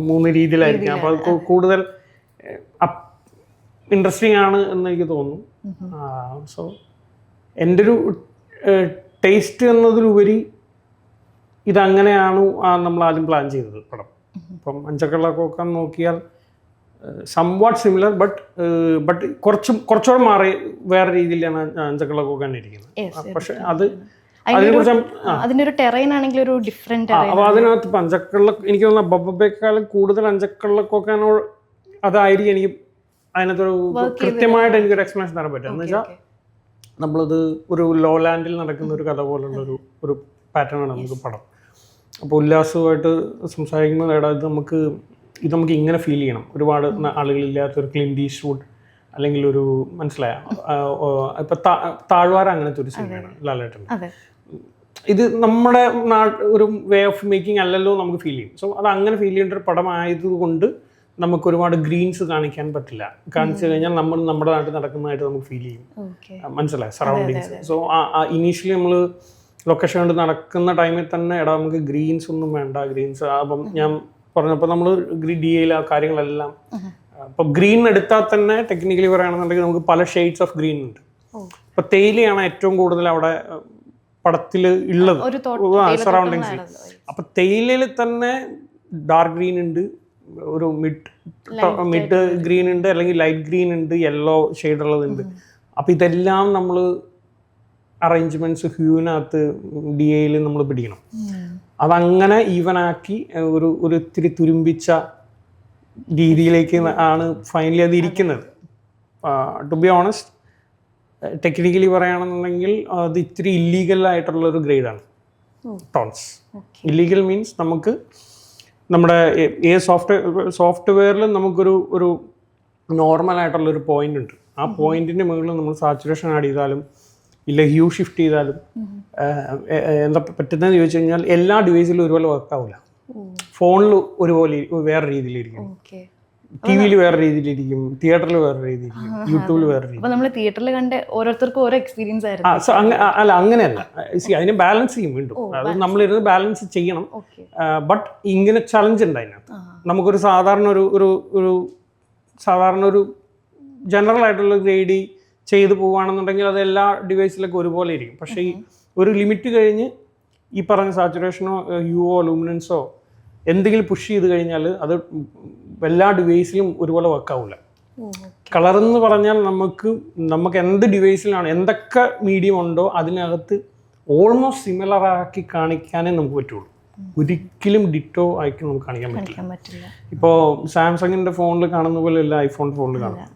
മൂന്ന് രീതിയിലായിരിക്കും. അപ്പോൾ അത് കൂടുതൽ ഇൻട്രസ്റ്റിംഗ് ആണ് എന്ന് എനിക്ക് തോന്നുന്നു. സോ എൻ്റെ ഒരു ടേസ്റ്റ് എന്നതിലുപരി ഇതങ്ങനെയാണ് നമ്മൾ ആദ്യം പ്ലാൻ ചെയ്തത് പടം. ഇപ്പം അഞ്ചക്കള്ളക്കൊക്കാൻ നോക്കിയാൽ സംവാട്ട് സിമിലർ, ബട്ട് കുറച്ചുകൂടെ മാറി വേറെ രീതിയിലാണ് അഞ്ചക്കള്ളക്കൊക്കാൻ ഇരിക്കുന്നത്. പക്ഷെ അതിനെക്കുറിച്ച് അതിന്റെ ഒരു ടെറൈൻ ആണെങ്കിൽ ഒരു ഡിഫറെന്റ് അപ്പോൾ അതിനകത്ത് അഞ്ചക്കള്ള എനിക്ക് തോന്നുന്നു ബബ്ബേക്കാളും കൂടുതൽ അഞ്ചക്കള്ളക്കൊക്കെ അതായിരിക്കും എനിക്ക് അതിനകത്തൊരു കൃത്യമായിട്ട് എനിക്കൊരു എക്സ്പ്ലനേഷൻ തരാൻ പറ്റും എന്ന് വെച്ചാൽ നമ്മളത് ഒരു ലോ ലാൻഡിൽ നടക്കുന്ന ഒരു കഥ പോലുള്ള ഒരു പാറ്റേൺ ആണ് നമുക്ക് പടം. അപ്പോൾ ഉല്ലാസമായിട്ട് സംസാരിക്കുന്നത് ഇത് നമുക്ക് ഇങ്ങനെ ഫീൽ ചെയ്യണം. ഒരുപാട് ആളുകളില്ലാത്തൊരു ക്ലിൻറ്റ് ഈസ്റ്റ്വുഡ് അല്ലെങ്കിൽ ഒരു മനസ്സിലായ ഇപ്പം താഴ്വാര അങ്ങനത്തെ ഒരു സിനിമയാണ് ലാലേട്ടൻ. ഇത് നമ്മുടെ ഒരു വേ ഓഫ് മേക്കിംഗ് അല്ലല്ലോ നമുക്ക് ഫീൽ ചെയ്യും. സോ അത് അങ്ങനെ ഫീൽ ചെയ്യേണ്ട ഒരു പടമായതുകൊണ്ട് നമുക്ക് ഒരുപാട് ഗ്രീൻസ് കാണിക്കാൻ പറ്റില്ല. കാണിച്ചു കഴിഞ്ഞാൽ നമ്മൾ നമ്മുടെ നാട്ടിൽ നടക്കുന്നതായിട്ട് നമുക്ക് ഫീൽ ചെയ്യും. മനസ്സിലായി സറൗണ്ടിങ്സ്. സോ ഇനീഷ്യലി നമ്മൾ ലൊക്കേഷൻ കൊണ്ട് നടക്കുന്ന ടൈമിൽ തന്നെ നമുക്ക് ഗ്രീൻസ് ഒന്നും വേണ്ട. ഗ്രീൻസ് അപ്പം ഞാൻ പറഞ്ഞപ്പോൾ നമ്മൾ ഡി എയിൽ ആ കാര്യങ്ങളെല്ലാം ഇപ്പം ഗ്രീൻ എടുത്താൽ തന്നെ ടെക്നിക്കലി പറയുകയാണെന്നുണ്ടെങ്കിൽ നമുക്ക് പല ഷെയ്ഡ്സ് ഓഫ് ഗ്രീൻ ഉണ്ട്. ഇപ്പം തേയിലയാണ് ഏറ്റവും കൂടുതൽ അവിടെ പടത്തിൽ ഉള്ളത് സറൗണ്ടിങ്സ്. അപ്പം തേയിലയിൽ തന്നെ ഡാർക്ക് ഗ്രീൻ ഉണ്ട്, ഒരു മിഡ് ഗ്രീൻ ഉണ്ട്, അല്ലെങ്കിൽ ലൈറ്റ് ഗ്രീൻ ഉണ്ട്, യെല്ലോ ഷെയ്ഡ് ഉള്ളതുണ്ട്. അപ്പം ഇതെല്ലാം നമ്മൾ അറേഞ്ച്മെന്റ്സ് ഹ്യൂവിനകത്ത് ഡി എയിൽ നമ്മൾ പിടിക്കണം. അതങ്ങനെ ഈവനാക്കി ഒരു ഇത്തിരി തുരുമ്പിച്ച രീതിയിലേക്ക് ആണ് ഫൈനലി അത് ഇരിക്കുന്നത്. ടു ബി ഓണസ്റ്റ് ടെക്നിക്കലി പറയുകയാണെന്നുണ്ടെങ്കിൽ അത് ഇത്തിരി ഇല്ലീഗൽ ആയിട്ടുള്ളൊരു ഗ്രേഡാണ് ടോൺസ്. ഇല്ലീഗൽ മീൻസ് നമുക്ക് നമ്മുടെ സോഫ്റ്റ്വെയറിൽ നമുക്കൊരു നോർമൽ ആയിട്ടുള്ളൊരു പോയിന്റ് ഉണ്ട്. ആ പോയിന്റിൻ്റെ മുകളിൽ നമ്മൾ സാച്ചുറേഷൻ ആഡ് ചെയ്താലും ഇല്ല ഹ്യൂ ഷിഫ്റ്റ് ചെയ്താലും എന്താ പറ്റുന്നതെന്ന് ചോദിച്ചു കഴിഞ്ഞാൽ എല്ലാ ഡിവൈസിലും ഒരുപോലെ വർക്ക് ആവില്ല. ഫോണിൽ ഒരുപോലെ വേറെ രീതിയിലിരിക്കും, ടി വിയിൽ വേറെ രീതിയിലിരിക്കും, തിയേറ്ററിൽ വേറെ രീതിയിലിരിക്കും, യൂട്യൂബിൽ വേറെ രീതി. തിയേറ്ററിൽ കണ്ട ഓരോരുത്തർക്കും ഓരോ എക്സ്പീരിയൻസ് ആയിരുന്നു. അല്ല അങ്ങനെയല്ല, അതിനെ ബാലൻസ് ചെയ്യും വീണ്ടും. അത് നമ്മളിരുന്ന് ബാലൻസ് ചെയ്യണം. ബട്ട് ഇങ്ങനെ ചലഞ്ച് ഉണ്ട് അതിനകത്ത്. നമുക്കൊരു സാധാരണ ഒരു ജനറൽ ആയിട്ടുള്ള ഗ്രേഡി ചെയ്ത് പോവുകയാണെന്നുണ്ടെങ്കിൽ അത് എല്ലാ ഡിവൈസിലൊക്കെ ഒരുപോലെ ഇരിക്കും. പക്ഷേ ഈ ഒരു ലിമിറ്റ് കഴിഞ്ഞ് ഈ പറഞ്ഞ സാച്ചുറേഷനോ ഹ്യൂവോ ലൂമിനൻസോ എന്തെങ്കിലും പുഷ് ചെയ്ത് കഴിഞ്ഞാൽ അത് എല്ലാ ഡിവൈസിലും ഒരുപോലെ വർക്കാവില്ല. കളർ എന്ന് പറഞ്ഞാൽ നമുക്ക് എന്ത് ഡിവൈസിലാണ് എന്തൊക്കെ മീഡിയം ഉണ്ടോ അതിനകത്ത് ഓൾമോസ്റ്റ് സിമിലർ ആക്കി കാണിക്കാനേ നമുക്ക് പറ്റുള്ളൂ. ഒരിക്കലും ഡിറ്റോ ആക്കി നമുക്ക് കാണിക്കാൻ പറ്റില്ല. ഇപ്പോൾ സാംസങ്ങിൻ്റെ ഫോണിൽ കാണുന്ന പോലെ അല്ല ഐഫോൺ ഫോണിൽ കാണുന്നത്.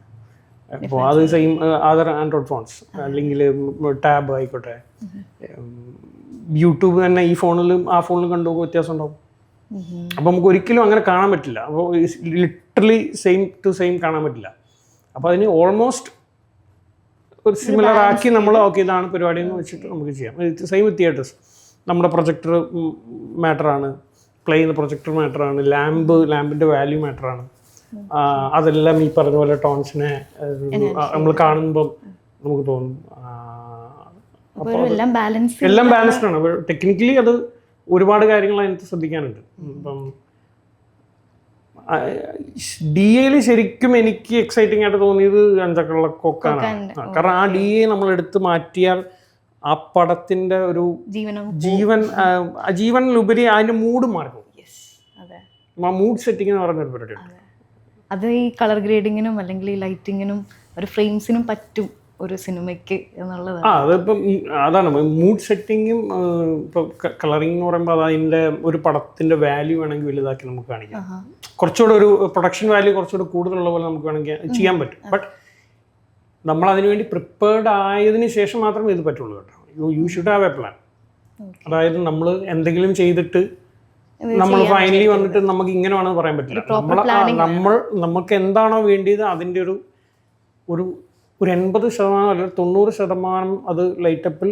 അപ്പോൾ അത് സെയിം അതർ ആൻഡ്രോയിഡ് ഫോൺസ് അല്ലെങ്കിൽ ടാബ് ആയിക്കോട്ടെ, യൂട്യൂബ് തന്നെ ഈ ഫോണിലും ആ ഫോണിലും കണ്ടുപോകുമ്പോൾ വ്യത്യാസം ഉണ്ടാവും. അപ്പോൾ നമുക്ക് ഒരിക്കലും അങ്ങനെ കാണാൻ പറ്റില്ല. അപ്പോൾ ലിറ്ററലി സെയിം ടു സെയിം കാണാൻ പറ്റില്ല. അപ്പോൾ അതിന് ഓൾമോസ്റ്റ് ഒരു സിമിലർ ആക്കി നമ്മൾ ഇതാണ് പരിപാടി എന്ന് വെച്ചിട്ട് നമുക്ക് ചെയ്യാം. സെയിം വിത്ത് തിയേറ്റേഴ്സ്. നമ്മുടെ പ്രൊജക്ടർ മാറ്ററാണ്, പ്ലേ ചെയ്യുന്ന പ്രൊജക്ടർ മാറ്ററാണ്, ലാമ്പിൻ്റെ വാല്യൂ മാറ്ററാണ്. അതെല്ലാം ഈ പറഞ്ഞ പോലെ ടോൺസിനെ നമ്മൾ കാണുമ്പം നമുക്ക് തോന്നും. എല്ലാം ബാലൻസ്ഡ് ആണ്. ടെക്നിക്കലി അത് ഒരുപാട് കാര്യങ്ങൾ അതിനകത്ത് ശ്രദ്ധിക്കാനുണ്ട്. ഇപ്പം ഡി എയിൽ ശരിക്കും എനിക്ക് എക്സൈറ്റിംഗ് ആയിട്ട് തോന്നിയത് അഞ്ചക്കള്ളക്കൊക്കാണ്. കാരണം ആ ഡി എ നമ്മൾ എടുത്ത് മാറ്റിയാൽ ആ പടത്തിന്റെ ഒരു ജീവനിലുപരി അതിന്റെ മൂഡ് മാറും. ആ മൂഡ് സെറ്റിംഗ് എന്ന് പറയുന്ന ഒരു പരിപാടി. അത് ഈ കളർ ഗ്രേഡിങ്ങിനും അല്ലെങ്കിൽ ഈ ലൈറ്റിങ്ങിനും ഒരു ഫ്രെയിംസിനും പറ്റും ഒരു സിനിമയ്ക്ക് എന്നുള്ളതാണ്. അതിപ്പം അതാണ് മൂഡ് സെറ്റിങ്ങും. ഇപ്പോൾ കളറിംഗ് എന്ന് പറയുമ്പോൾ അതിൻ്റെ ഒരു പടത്തിൻ്റെ വാല്യൂ വേണമെങ്കിൽ വലുതാക്കി നമുക്ക് കാണിക്കാം. കുറച്ചുകൂടെ ഒരു പ്രൊഡക്ഷൻ വാല്യൂ കുറച്ചുകൂടെ കൂടുതലുള്ള പോലെ നമുക്ക് വേണമെങ്കിൽ ചെയ്യാൻ പറ്റും. ബട്ട് നമ്മൾ അതിനുവേണ്ടി പ്രിപ്പയർഡ് ആയതിനു ശേഷം മാത്രമേ ഇത് പറ്റുള്ളൂ കേട്ടോ. You should have A plan. അതായത് നമ്മൾ എന്തെങ്കിലും ചെയ്തിട്ട് നമ്മൾ ഫൈനലി വന്നിട്ട് നമുക്ക് ഇങ്ങനെ വേണമെന്ന് പറയാൻ പറ്റില്ല. നമുക്ക് എന്താണോ വേണ്ടിയത് അതിൻ്റെ ഒരു 80% അല്ലെങ്കിൽ 90% അത് ലൈറ്റപ്പിൽ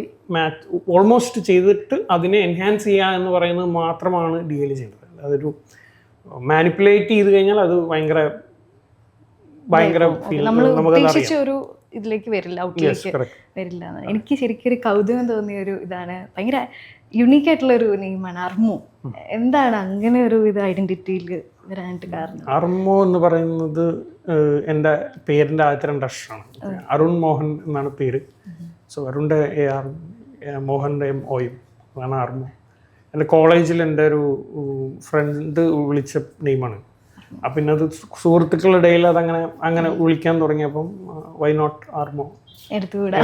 ഓൾമോസ്റ്റ് ചെയ്തിട്ട് അതിനെ എൻഹാൻസ് ചെയ്യുക എന്ന് പറയുന്നത് മാത്രമാണ് ഡി എൽ ചെയ്യുന്നത്. അതൊരു മാനിപ്പുലേറ്റ് ചെയ്ത് കഴിഞ്ഞാൽ അത് ഭയങ്കര ഒരു ഇതിലേക്ക് വരില്ല, ഔട്ടിലേക്ക് വരില്ല. എനിക്ക് ശരിക്കും ഒരു കൗതുകം തോന്നിയ ഒരു ഇതാണ്. ഭയങ്കര യുണീക്ക് ആയിട്ടുള്ള ഒരു നെയിമാണ് അർമോ. എന്താണ് അങ്ങനെ ഒരു ഇത് ഐഡന്റിറ്റിയിൽ വരാനായിട്ട് കാരണം? അർമോ എന്ന് പറയുന്നത് എൻ്റെ പേരിൻ്റെ ആദ്യത്തെ 2 അക്ഷരമാണ്. അരുൺ മോഹൻ എന്നാണ് പേര്. സോ അരുണിൻ്റെ AR, മോഹൻ്റെ MOയും അതാണ് അർമോ. എൻ്റെ കോളേജിൽ എൻ്റെ ഒരു ഫ്രണ്ട് വിളിച്ച നെയിമാണ്. പിന്നെ അത് സുഹൃത്തുക്കളുടെ ഇടയിൽ അങ്ങനെ വിളിക്കാൻ തുടങ്ങിയപ്പം വൈ നോട്ട് ആർമോ എടുത്തുകൂടാ.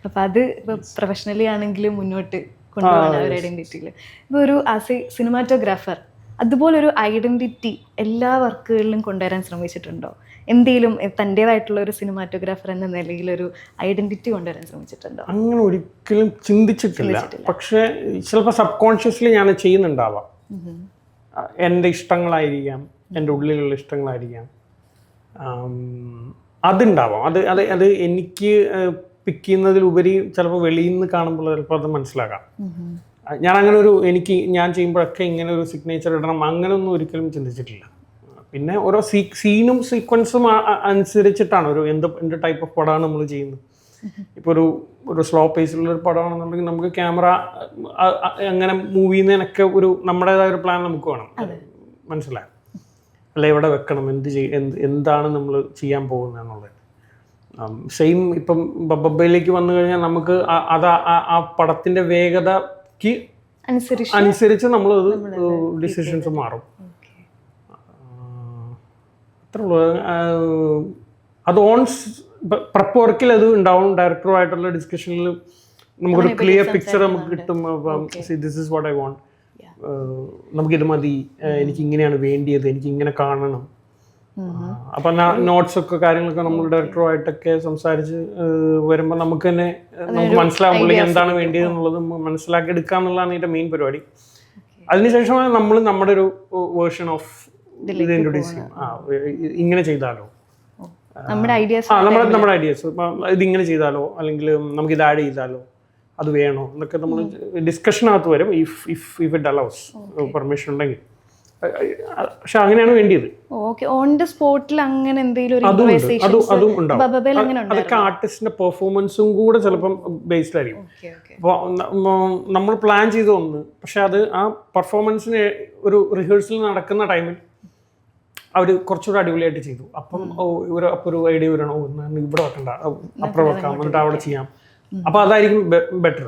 അപ്പം അത് ഇപ്പോൾ പ്രൊഫഷണലി ആണെങ്കിലും മുന്നോട്ട് കൊണ്ടുപോകാൻ ഒരു ഐഡൻറ്റിറ്റിയിൽ ഇപ്പോൾ ഒരു ആസ് എ സിനിമാറ്റോഗ്രാഫർ അതുപോലൊരു ഐഡൻറ്റിറ്റി എല്ലാ വർക്കുകളിലും കൊണ്ടുവരാൻ ശ്രമിച്ചിട്ടുണ്ടോ? എന്തെങ്കിലും തൻ്റേതായിട്ടുള്ള ഒരു സിനിമാറ്റോഗ്രാഫർ എന്ന നിലയിൽ ഒരു ഐഡൻറ്റിറ്റി കൊണ്ടുവരാൻ ശ്രമിച്ചിട്ടുണ്ടോ? അങ്ങനെ ഒരിക്കലും ചിന്തിച്ചിട്ടില്ല. പക്ഷേ ചിലപ്പോൾ സബ് കോൺഷ്യസ്ലി ഞാൻ ചെയ്യുന്നുണ്ടാവാം. എൻ്റെ ഇഷ്ടങ്ങളായിരിക്കാം, എൻ്റെ ഉള്ളിലുള്ള ഇഷ്ടങ്ങളായിരിക്കാം, അതുണ്ടാവാം. അത് എനിക്ക് പിക്ക് ചെയ്യുന്നതിലുപരി ചിലപ്പോൾ വെളിയിൽ നിന്ന് കാണുമ്പോൾ ചിലപ്പോൾ അത് മനസ്സിലാക്കാം. ഞാൻ അങ്ങനെ ഞാൻ ചെയ്യുമ്പോഴൊക്കെ ഇങ്ങനെ ഒരു സിഗ്നേച്ചർ ഇടണം അങ്ങനെയൊന്നും ഒരിക്കലും ചിന്തിച്ചിട്ടില്ല. പിന്നെ ഓരോ സീനും സീക്വൻസും അനുസരിച്ചിട്ടാണ് എന്ത് ടൈപ്പ് ഓഫ് പടമാണ് നമ്മൾ ചെയ്യുന്നത്. ഇപ്പോൾ ഒരു സ്ലോ പേസിലുള്ളൊരു പടമാണെന്നുണ്ടെങ്കിൽ നമുക്ക് ക്യാമറ അങ്ങനെ മൂവ് ചെയ്യുന്നതിനൊക്കെ നമ്മുടേതായ ഒരു പ്ലാൻ നമുക്ക് വേണം. മനസ്സിലായോ? അല്ല എവിടെ വെക്കണം, എന്താണ് നമ്മൾ ചെയ്യാൻ പോകുന്നത് എന്നുള്ളത്. സെയിം ഇപ്പം ബബ്ബയിലേക്ക് വന്നു കഴിഞ്ഞാൽ നമുക്ക് ആ പടത്തിൻ്റെ വേഗതയ്ക്ക് അനുസരിച്ച് നമ്മളത് ഡിസിഷൻസ് മാറും. അത്രേ ഉള്ളൂ. അത് പ്രപ്പ് വർക്കിൽ അത് ഉണ്ടാവും. ഡയറക്ടറുമായിട്ടുള്ള ഡിസ്കഷനിൽ നമുക്കൊരു ക്ലിയർ പിക്ചർ നമുക്ക് കിട്ടും. This is what I want, നമുക്കിത് മതി, എനിക്ക് ഇങ്ങനെയാണ് വേണ്ടിയത്, എനിക്ക് ഇങ്ങനെ കാണണം. അപ്പം നോട്ട്സ് ഒക്കെ കാര്യങ്ങളൊക്കെ നമ്മൾ ഡയറക്ടറുമായിട്ടൊക്കെ സംസാരിച്ച് വരുമ്പോൾ നമുക്ക് മനസ്സിലാവുമ്പോൾ എന്താണ് വേണ്ടിയത് എന്നുള്ളത് മനസ്സിലാക്കി എടുക്കുക എന്നുള്ളതാണ് ഇതിൻ്റെ മെയിൻ പരിപാടി. അതിനുശേഷമാണ് നമ്മൾ നമ്മുടെ ഒരു വേർഷൻ ഓഫ് ഇത് ഇൻട്രൊഡ്യൂസ് ചെയ്യും. ഇങ്ങനെ ചെയ്താലോ, നമ്മുടെ ഐഡിയാസ് ഇതിങ്ങനെ ചെയ്താലോ, അല്ലെങ്കിൽ നമുക്കിത് ആഡ് ചെയ്താലോ, അത് വേണോ എന്നൊക്കെ നമ്മൾ ഡിസ്കഷനകത്ത് വരും. ഇഫ് ഇറ്റ് അലൗസ്, പെർമിഷൻ ഉണ്ടെങ്കിൽ. പക്ഷെ അങ്ങനെയാണ് വേണ്ടിയത്. ഓൺ ദ സ്പോട്ടിൽ അങ്ങനെ എന്തെങ്കിലും അതും ഉണ്ടാവും. അതൊക്കെ ആർട്ടിസ്റ്റിന്റെ പെർഫോമൻസും കൂടെ ചിലപ്പം ബേസ്ഡ് ആയിരിക്കും. അപ്പോൾ നമ്മൾ പ്ലാൻ ചെയ്ത ഒന്ന്, പക്ഷെ അത് ആ പെർഫോമൻസിന് ഒരു റിഹേഴ്സൽ നടക്കുന്ന ടൈമിൽ അവർ കുറച്ചുകൂടെ അടിപൊളിയായിട്ട് ചെയ്തു. അപ്പം ഒരു ഐഡിയ വരണോ, ഇവിടെ വെക്കണ്ട, അപ്പുറം വെക്കാം, എന്നിട്ട് അവിടെ ചെയ്യാം. അപ്പോൾ അതായിരിക്കും ബെറ്റർ.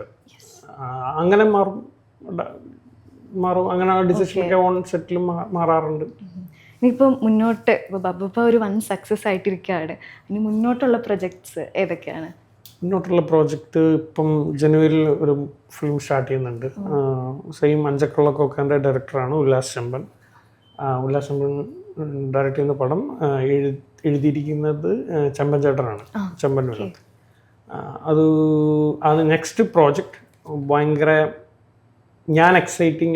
അങ്ങനെ മാറും. അങ്ങനെ ഡിസിഷനൊക്കെ ഓൺ സെറ്റിലും മാറാറുണ്ട്. ഇനിയിപ്പം മുന്നോട്ട് ബബ്ബ ഒരു വൺ സക്സസ് ആയിട്ടിരിക്കുകയാണ്. ഇനി മുന്നോട്ടുള്ള പ്രൊജക്ട്സ് ഏതൊക്കെയാണ്? മുന്നോട്ടുള്ള പ്രോജക്റ്റ് ഇപ്പം ജനുവരിയിൽ ഒരു ഫിലിം സ്റ്റാർട്ട് ചെയ്യുന്നുണ്ട്. സെയിം അഞ്ചക്കള്ളക്കൊക്കെ ഡയറക്ടറാണ് ഉല്ലാസ് ചെമ്പൻ. ഉല്ലാസ് ചെമ്പൻ ഡയറക്റ്റ് ചെയ്യുന്ന പടം എഴുതിയിരിക്കുന്നത് ചെമ്പൻ ചേട്ടനാണ്, ചെമ്പൻ വിനോദ്. അത് നെക്സ്റ്റ് പ്രോജക്റ്റ് ഭയങ്കര ഞാൻ എക്സൈറ്റഡ്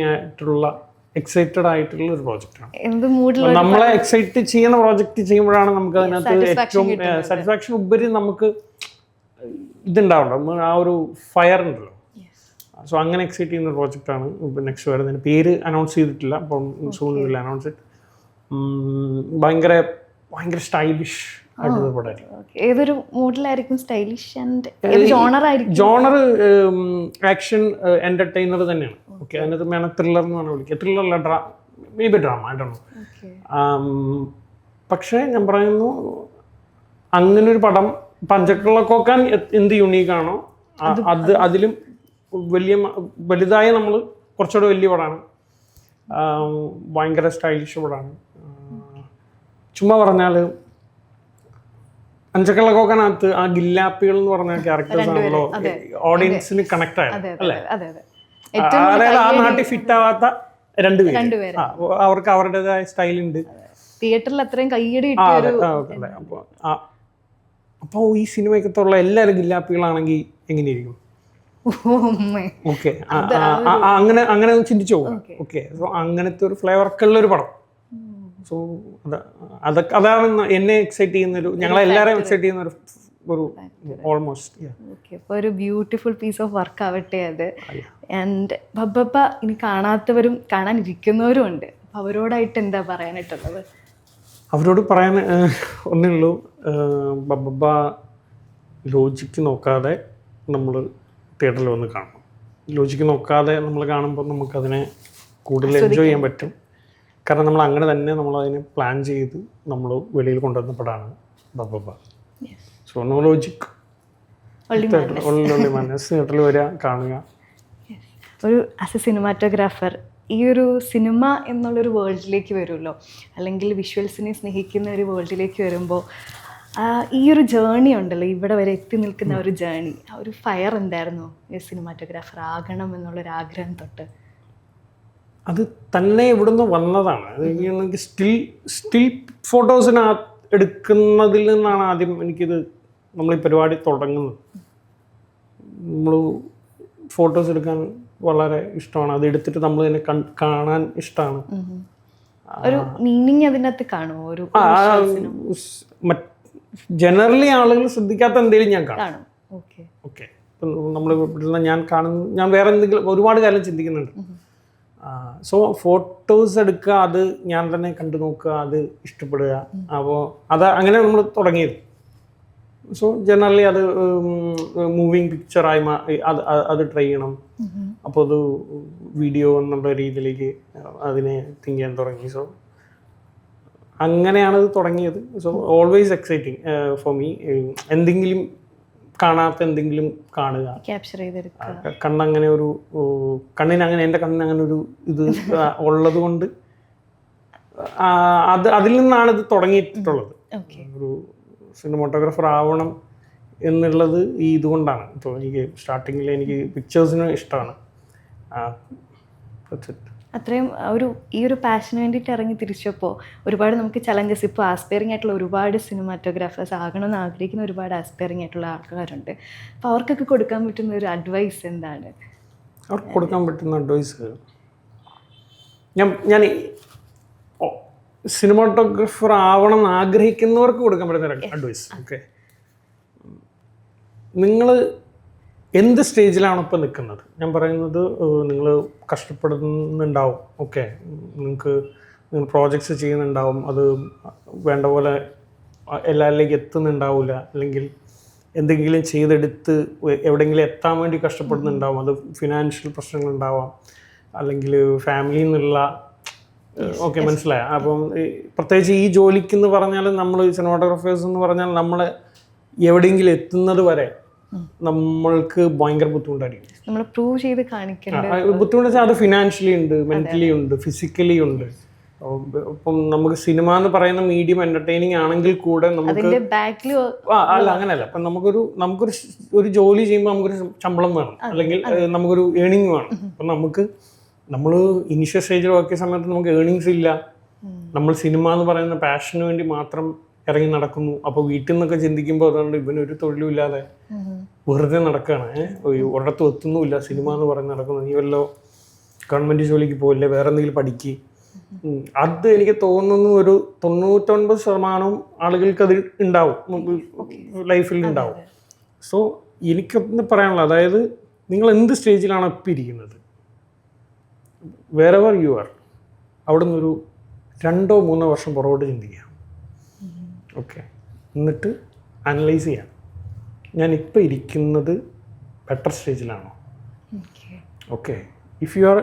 ആയിട്ടുള്ള ഒരു പ്രോജക്റ്റാണ്. നമ്മളെ എക്സൈറ്റ് ചെയ്യുന്ന പ്രോജക്റ്റ് ചെയ്യുമ്പോഴാണ് നമുക്ക് അതിനകത്ത് ഏറ്റവും സാറ്റിസ്ഫാക്ഷൻ ഉപരി നമുക്ക് ഇതുണ്ടാവണം, ആ ഒരു ഫയർ ഉണ്ടല്ലോ. സോ അങ്ങനെ എക്സൈറ്റ് ചെയ്യുന്ന പ്രോജക്റ്റാണ് നെക്സ്റ്റ് വരുന്നതിന്. പേര് അനൗൺസ് ചെയ്തിട്ടില്ല, അപ്പം സൂൺ വിൽ അനൗൺസ് ഇറ്റ്. ഭയങ്കര സ്റ്റൈലിഷ് ആയിട്ടുള്ള പടമായിരിക്കും. ഏതൊരു മോഡലായിരിക്കും stylish and genre action entertainer തന്നെയാണ്. ഓക്കെ, അതിനകത്ത് വേണം ത്രില്ലർ എന്ന് പറഞ്ഞാൽ വിളിക്കുക. ത്രില്ലറല്ല, maybe drama, I don't know. പക്ഷേ ഞാൻ പറയുന്നു, അങ്ങനൊരു പടം പഞ്ചക്കളക്കൊക്കാൻ എന്ത് യുണീക്കാണോ അതിലും വലുതായ നമ്മൾ കുറച്ചുകൂടെ വലിയ പടമാണ്. ഭയങ്കര സ്റ്റൈലിഷ് പടമാണ്. ചുമ്മാ പറഞ്ഞാൽ അഞ്ചക്കള്ളക്കോക്കനകത്ത് ആ ഗില്ലാപ്പികൾ എന്ന് പറഞ്ഞ ക്യാരക്ടേഴ്സ് ആണല്ലോ ഓഡിയൻസിന് കണക്ട് ആയത്, അല്ലേ? അതായത് ആ നാട്ടിൽ ഫിറ്റ് ആവാത്ത രണ്ടുപേര്, അവർക്ക് അവരുടേതായ സ്റ്റൈലുണ്ട്. തിയേറ്ററിൽ അത്രയും കയ്യടി. അപ്പോൾ ഈ സിനിമയ്ക്കത്തുള്ള എല്ലാവരും ഗില്ലാപ്പികളാണെങ്കിൽ എങ്ങനെയിരിക്കും? ഓക്കെ, അങ്ങനെ ഒന്ന് ചിന്തിച്ചു പോകും. ഓക്കെ, സോ അങ്ങനത്തെ ഒരു ഫ്ലേവർക്ക് ഉള്ളൊരു പടം. സോ അതാണ് എന്നെ എക്സൈറ്റ് ചെയ്യുന്നൊരു, ഞങ്ങളെല്ലാവരെയും എക്സൈറ്റ് ചെയ്യുന്ന ഒരു ഓൾമോസ്റ്റ് ഒരു ബ്യൂട്ടിഫുൾ പീസ് ഓഫ് വർക്ക് ആവട്ടെ അത്. ആൻഡ് ബബ്ബ ഇനി കാണാത്തവരും കാണാനിരിക്കുന്നവരും ഉണ്ട്. അവരോടായിട്ട് എന്താ പറയാനായിട്ടുള്ളത്? അവരോട് പറയാൻ ഒന്നേ ഉള്ളൂ, ബബ്ബ ലോജിക്ക് നോക്കാതെ നമ്മൾ തിയേറ്ററിൽ വന്ന് കാണണം. ലോജിക്ക് നോക്കാതെ നമ്മൾ കാണുമ്പോൾ നമുക്കതിനെ കൂടുതൽ എൻജോയ് ചെയ്യാൻ പറ്റും. കാരണം നമ്മൾ അങ്ങനെ തന്നെ നമ്മളതിനെ പ്ലാൻ ചെയ്ത് നമ്മൾ വെളിയിൽ കൊണ്ടുവന്ന പടമാണ് ബബ്ബ. സോ നോ ലോജിക്, തിയേറ്ററിൽ വരിക, കാണുക. ഒരു ആസ് എ സിനിമാറ്റോഗ്രാഫർ ഈ ഒരു സിനിമ എന്നുള്ളൊരു വേൾഡിലേക്ക് വരുമല്ലോ, അല്ലെങ്കിൽ വിഷ്വൽസിനെ സ്നേഹിക്കുന്ന ഒരു വേൾഡിലേക്ക് വരുമ്പോൾ ഈ ഒരു ജേണി ഉണ്ടല്ലോ, ഇവിടെ വരെ എത്തി നിൽക്കുന്ന ഒരു ജേണി, ആ ഒരു ഫയർ എന്തായിരുന്നു ഈ സിനിമാറ്റോഗ്രാഫർ ആകണം എന്നുള്ളൊരു ആഗ്രഹം തൊട്ട്? അത് തന്നെ ഇവിടുന്ന് വന്നതാണ്. എനിക്ക് സ്റ്റിൽ ഫോട്ടോസിന് എടുക്കുന്നതിൽ നിന്നാണ് ആദ്യം എനിക്കിത് നമ്മൾ ഈ പരിപാടി തുടങ്ങുന്നത്. നമ്മൾ ഫോട്ടോസ് എടുക്കാൻ വളരെ ഇഷ്ടമാണ്, അത് എടുത്തിട്ട് നമ്മൾ തന്നെ കാണാൻ ഇഷ്ടമാണ്. ഒരു മീനിങ് അതിനകത്ത് കാണുമോ? ഒരു ജനറലി ആളുകൾ ശ്രദ്ധിക്കാത്ത എന്തെങ്കിലും ഞാൻ കാണും. ഓക്കെ. ഇപ്പം നമ്മൾ ഞാൻ വേറെ എന്തെങ്കിലും ഒരുപാട് കാര്യം ചിന്തിക്കുന്നുണ്ട്. സോ ഫോട്ടോസ് എടുക്കുക, അത് ഞാൻ തന്നെ കണ്ടു നോക്കുക, അത് ഇഷ്ടപ്പെടുക. അപ്പോൾ അങ്ങനെ നമ്മൾ തുടങ്ങിയത്. സോ ജനറലി അത് മൂവിങ് പിക്ചറായി അത് ട്രൈ ചെയ്യണം. അപ്പോൾ അത് വീഡിയോ എന്നുള്ള രീതിയിലേക്ക് അതിനെ തിങ്ക് ചെയ്യാൻ തുടങ്ങി. സോ അങ്ങനെയാണ് ഇത് തുടങ്ങിയത്. So always exciting for me. എന്തെങ്കിലും കാണാത്ത എന്തെങ്കിലും കാണുക, ക്യാപ്ചർ ചെയ്തെടുക്കുക. കണ്ണങ്ങനെ ഒരു എൻ്റെ കണ്ണിന് അങ്ങനെ ഒരു ഇത് ഉള്ളത് കൊണ്ട് അതിൽ നിന്നാണ് ഇത് തുടങ്ങിയിട്ടുള്ളത്. ഒരു സിനിമാറ്റോഗ്രാഫർ ആവണം എന്നുള്ളത് ഈ ഇതുകൊണ്ടാണ്. ഇപ്പോൾ എനിക്ക് സ്റ്റാർട്ടിങ്ങിൽ എനിക്ക് പിക്ചേഴ്സിന് ഇഷ്ടമാണ്. അത്രയും ഈ ഒരു പാഷന് വേണ്ടിയിട്ട് ഇറങ്ങി തിരിച്ചപ്പോൾ ഒരുപാട് നമുക്ക് ചലഞ്ചസ്, ഇപ്പോൾ ആസ്പയറിംഗ് ആയിട്ടുള്ള ഒരുപാട് സിനിമാറ്റോഗ്രാഫേഴ്സ് ആകണമെന്ന് ആഗ്രഹിക്കുന്ന ഒരുപാട് ആസ്പയറിംഗ് ആയിട്ടുള്ള ആൾക്കാരുണ്ട്. അപ്പോൾ അവർക്കൊക്കെ കൊടുക്കാൻ പറ്റുന്ന ഒരു അഡ്വൈസ് എന്താണ്? അവർക്ക് കൊടുക്കാൻ പറ്റുന്ന അഡ്വൈസ്, ഞാൻ സിനിമാറ്റോഗ്രാഫർ ആവണം എന്ന് ആഗ്രഹിക്കുന്നവർക്ക് കൊടുക്കാൻ പറ്റുന്ന അഡ്വൈസ്. ഓക്കെ, നിങ്ങൾ എന്ത് സ്റ്റേജിലാണ് ഇപ്പോൾ നിൽക്കുന്നത്? ഞാൻ പറയുന്നത്, നിങ്ങൾ കഷ്ടപ്പെടുന്നുണ്ടാവും. ഓക്കെ, നിങ്ങൾ പ്രോജക്ട്സ് ചെയ്യുന്നുണ്ടാവും, അത് വേണ്ട പോലെ എല്ലാവരിലേക്ക് എത്തുന്നുണ്ടാവില്ല, അല്ലെങ്കിൽ എന്തെങ്കിലും ചെയ്തെടുത്ത് എവിടെയെങ്കിലും എത്താൻ വേണ്ടി കഷ്ടപ്പെടുന്നുണ്ടാവും. അത് ഫിനാൻഷ്യൽ പ്രശ്നങ്ങളുണ്ടാവാം, അല്ലെങ്കിൽ ഫാമിലിയിൽ നിന്നുള്ള ഓക്കെ, മനസ്സിലായ. അപ്പം പ്രത്യേകിച്ച് ഈ ജോലിക്കെന്ന് പറഞ്ഞാൽ, നമ്മൾ സിനിമാറ്റോഗ്രാഫേഴ്സ് എന്ന് പറഞ്ഞാൽ നമ്മൾ എവിടെയെങ്കിലും എത്തുന്നത് വരെ നമ്മൾക്ക് ഭയങ്കര ബുദ്ധിമുട്ടായിരിക്കും. നമ്മൾ പ്രൂവ് ചെയ്ത് കാണിക്കണം. ബുദ്ധിമുട്ട് വെച്ചാൽ അത് ഫിനാൻഷ്യലി ഉണ്ട്, മെന്റലി ഉണ്ട്, ഫിസിക്കലി ഉണ്ട്. ഇപ്പം നമുക്ക് സിനിമ എന്ന് പറയുന്ന മീഡിയം എന്റർടൈനിങ് ആണെങ്കിൽ കൂടെ നമുക്ക് അങ്ങനെയല്ല. അപ്പം നമുക്കൊരു ജോലി ചെയ്യുമ്പോൾ നമുക്കൊരു ശമ്പളം വേണം, അല്ലെങ്കിൽ നമുക്കൊരു ഏണിങ് വേണം. അപ്പം നമ്മൾ ഇനിഷ്യൽ സ്റ്റേജിൽ വർക്ക് സമയത്ത് നമുക്ക് ഏണിങ്സ് ഇല്ല. നമ്മൾ സിനിമ എന്ന് പറയുന്ന പാഷന് വേണ്ടി മാത്രം ഇറങ്ങി നടക്കുന്നു. അപ്പോൾ വീട്ടിൽ നിന്നൊക്കെ ചിന്തിക്കുമ്പോൾ അതുകൊണ്ട് ഇവനൊരു തൊഴിലും ഇല്ലാതെ വെറുതെ നടക്കുകയാണ്, ഒരിടത്തും എത്തുന്നുമില്ല, സിനിമ എന്ന് പറഞ്ഞ് നടക്കുന്നു, നീ വല്ലോ ഗവൺമെൻറ് ജോലിക്ക് പോയില്ലേ, വേറെ എന്തെങ്കിലും പഠിക്കുക. അത് എനിക്ക് തോന്നുന്നു ഒരു 99% ആളുകൾക്ക് അത് ഉണ്ടാവും, ലൈഫിൽ ഉണ്ടാവും. സോ എനിക്കൊന്ന് പറയാനുള്ളത്, അതായത് നിങ്ങൾ എന്ത് സ്റ്റേജിലാണ് ഇപ്പം ഇരിക്കുന്നത്, വേറെവർ യു ആർ, അവിടെ നിന്നൊരു 2-3 വർഷം പുറകോട്ട് ചിന്തിക്കുക. ഓക്കെ, എന്നിട്ട് അനലൈസ് ചെയ്യാം, ഞാനിപ്പോൾ ഇരിക്കുന്നത് ബെറ്റർ സ്റ്റേജിലാണോ? Okay, if you are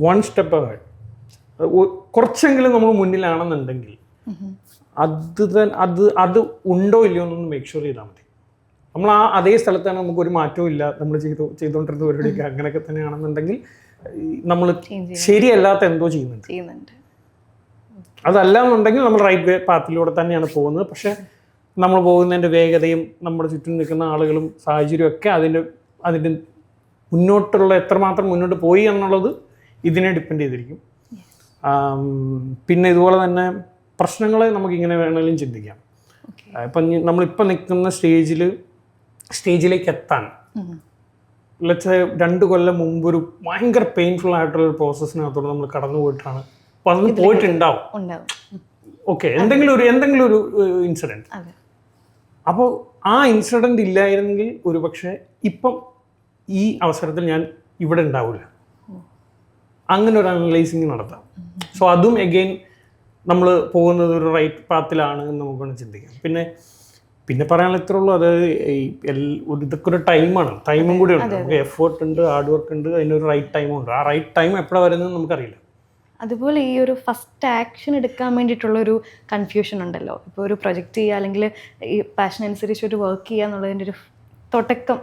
1 step ahead, കുറച്ചെങ്കിലും നമ്മൾ മുന്നിലാണെന്നുണ്ടെങ്കിൽ അത് ഉണ്ടോ ഇല്ലയോ എന്നൊന്ന് മേക്ക് ഷുവർ ചെയ്താൽ മതി. നമ്മൾ അതേ സ്ഥലത്താണ്, നമുക്കൊരു മാറ്റവും ഇല്ല, നമ്മൾ ചെയ്തുകൊണ്ടിരുന്ന പരിപാടിക്ക് അങ്ങനെയൊക്കെ തന്നെയാണെന്നുണ്ടെങ്കിൽ നമ്മൾ ശരിയല്ലാത്ത എന്തോ ചെയ്യുന്നുണ്ട്. അതല്ല എന്നുണ്ടെങ്കിൽ നമ്മൾ റൈറ്റ് പാത്തിലൂടെ തന്നെയാണ് പോകുന്നത്. പക്ഷെ നമ്മൾ പോകുന്നതിൻ്റെ വേഗതയും നമ്മുടെ ചുറ്റും നിൽക്കുന്ന ആളുകളും സാഹചര്യവും ഒക്കെ അതിൻ്റെ മുന്നോട്ടുള്ള എത്രമാത്രം മുന്നോട്ട് പോയി എന്നുള്ളത് ഇതിനെ ഡിപ്പെൻഡ് ചെയ്തിരിക്കും. പിന്നെ ഇതുപോലെ തന്നെ പ്രശ്നങ്ങളെ നമുക്കിങ്ങനെ വേണമെങ്കിലും ചിന്തിക്കാം. ഇപ്പം നമ്മളിപ്പോൾ നിൽക്കുന്ന സ്റ്റേജിലേക്ക് എത്താൻ ലെറ്റ്സ് 2 കൊല്ലം മുമ്പൊരു ഭയങ്കര പെയിൻഫുൾ ആയിട്ടുള്ള പ്രോസസ്സിനകത്തോട് നമ്മൾ കടന്നു പോയിട്ടാണ്. അപ്പോൾ അതിന് പോയിട്ടുണ്ടാവും. ഓക്കെ, എന്തെങ്കിലും ഒരു ഇൻസിഡൻറ്റ്. അപ്പോൾ ആ ഇൻസിഡൻറ്റ് ഇല്ലായിരുന്നെങ്കിൽ ഒരു പക്ഷേ ഇപ്പം ഈ അവസരത്തിൽ ഞാൻ ഇവിടെ ഉണ്ടാവില്ല. അങ്ങനെ ഒരു അനലൈസിങ് നടത്താം. സോ അതും എഗെയിൻ നമ്മൾ പോകുന്നത് ഒരു റൈറ്റ് പാത്തിലാണ് എന്ന് നമുക്കൊന്ന് ചിന്തിക്കാം. പിന്നെ പറയാനുള്ള ഇത്രേ ഉള്ളൂ, അതായത് ഇതൊക്കെ ഒരു ടൈമും കൂടി ഉണ്ട്. നമുക്ക് എഫേർട്ട് ഉണ്ട്, ഹാർഡ് വർക്ക് ഉണ്ട്, അതിനൊരു റൈറ്റ് ടൈമും ഉണ്ട്. ആ റൈറ്റ് ടൈം എപ്പോഴാണ് വരുന്നത് നമുക്കറിയില്ല. അതുപോലെ ഈ ഒരു ഫസ്റ്റ് ആക്ഷൻ എടുക്കാൻ വേണ്ടിയിട്ടുള്ളൊരു കൺഫ്യൂഷൻ ഉണ്ടല്ലോ. ഇപ്പോൾ ഒരു പ്രൊജക്റ്റ് ചെയ്യുക, അല്ലെങ്കിൽ ഈ പാഷൻ അനുസരിച്ച് ഒരു വർക്ക് ചെയ്യുക എന്നുള്ളതിൻ്റെ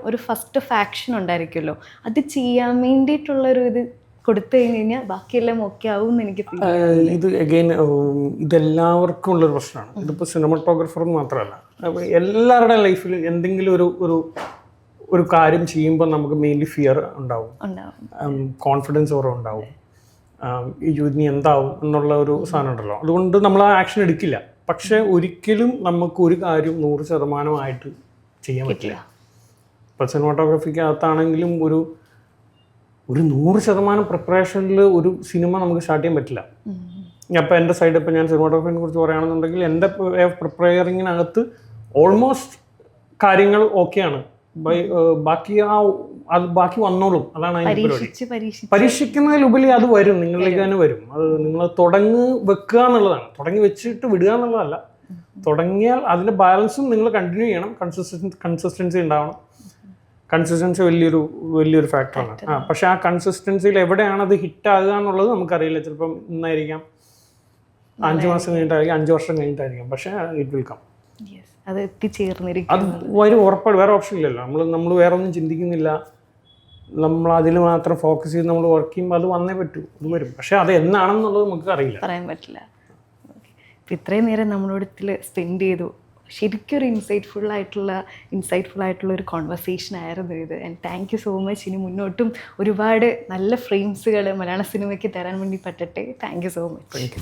ഒരു ഫസ്റ്റ് ആക്ഷൻ ഉണ്ടായിരിക്കുമല്ലോ. അത് ചെയ്യാൻ വേണ്ടിയിട്ടുള്ളൊരു ഇത് കൊടുത്തു കഴിഞ്ഞ് കഴിഞ്ഞാൽ ബാക്കിയെല്ലാം ഓക്കെ ആവും എന്ന് എനിക്ക് ഫീൽ ഇത് അഗെയിൻ ഇതെല്ലാവർക്കും ഉള്ളൊരു പ്രശ്നമാണ്. ഇതിപ്പോൾ സിനിമറ്റോഗ്രാഫർ മാത്രമല്ല, അപ്പോൾ എല്ലാവരുടെ ലൈഫിൽ എന്തെങ്കിലും ഒരു കാര്യം ചെയ്യുമ്പോൾ നമുക്ക് മെയിൻലി ഫിയർ ഉണ്ടാവും, കോൺഫിഡൻസ് കുറവുണ്ടാവും, ഇനി എന്താവും എന്നുള്ള ഒരു സാധനം ഉണ്ടല്ലോ. അതുകൊണ്ട് നമ്മൾ ആ ആക്ഷൻ എടുക്കില്ല. പക്ഷെ ഒരിക്കലും നമുക്ക് ഒരു കാര്യം 100% ചെയ്യാൻ പറ്റില്ല. ഇപ്പോൾ സിനിമാറ്റോഗ്രാഫിക്കകത്താണെങ്കിലും ഒരു 100% പ്രിപ്പറേഷനിൽ ഒരു സിനിമ നമുക്ക് സ്റ്റാർട്ട് ചെയ്യാൻ പറ്റില്ല. അപ്പോൾ എൻ്റെ സൈഡ് ഇപ്പോൾ ഞാൻ സിനിമാറ്റോഗ്രാഫിനെ കുറിച്ച് പറയുകയാണെന്നുണ്ടെങ്കിൽ എൻ്റെ പ്രിപ്പയറിങ്ങിനകത്ത് ഓൾമോസ്റ്റ് കാര്യങ്ങൾ ഓക്കെയാണ്. ബാക്കി വന്നോളും. അതാണ് അതിൻ്റെ പരിപാടി. പരീക്ഷിക്കുന്നതിലുപരി അത് വരും, നിങ്ങളിലേക്ക് തന്നെ വരും. അത് നിങ്ങൾ വെക്കുക എന്നുള്ളതാണ്. തുടങ്ങി വെച്ചിട്ട് വിടുക എന്നുള്ളതല്ല. തുടങ്ങിയാൽ അതിൻ്റെ ബാലൻസും നിങ്ങൾ കണ്ടിന്യൂ ചെയ്യണം. കൺസിസ്റ്റൻസി ഉണ്ടാവണം. കൺസിസ്റ്റൻസി വലിയൊരു ഫാക്ടറാണ്. പക്ഷെ ആ കൺസിസ്റ്റൻസിയിൽ എവിടെയാണ് അത് ഹിറ്റാകുക എന്നുള്ളത് നമുക്കറിയില്ല. ചിലപ്പം ഇന്നായിരിക്കാം, 5 മാസം കഴിഞ്ഞിട്ടായിരിക്കും, 5 വർഷം കഴിഞ്ഞിട്ടായിരിക്കും. പക്ഷെ ഇറ്റ് വിൽ കം. അത് എത്തിച്ചേർന്നിരിക്കും. അത് വരും, ഉറപ്പായിട്ട്. വേറെ ഓപ്ഷൻ ഇല്ലല്ലോ. നമ്മൾ വേറെ ഒന്നും ചിന്തിക്കുന്നില്ല. നമ്മൾ അതിൽ മാത്രം ഫോക്കസ് ചെയ്ത് നമ്മൾ വർക്ക് ചെയ്യുമ്പോൾ അത് വന്നേ പറ്റൂ. അത് വരും. പക്ഷെ അത് എന്നാണെന്നുള്ളത് നമുക്ക് അറിയില്ല, പറയാൻ പറ്റില്ല. ഇത്രയും നേരം നമ്മളോട് ഇതിൽ സ്പെൻഡ് ചെയ്തു. ശരിക്കും ഒരു ഇൻസൈറ്റ്ഫുൾ ആയിട്ടുള്ള ഒരു കോൺവെർസേഷൻ ആയിരുന്നു ഇത്. And thank you so much. ഇനി മുന്നോട്ടും ഒരുപാട് നല്ല ഫ്രെയിംസുകൾ മലയാള സിനിമയ്ക്ക് തരാൻ വേണ്ടി പറ്റട്ടെ. Thank you so much.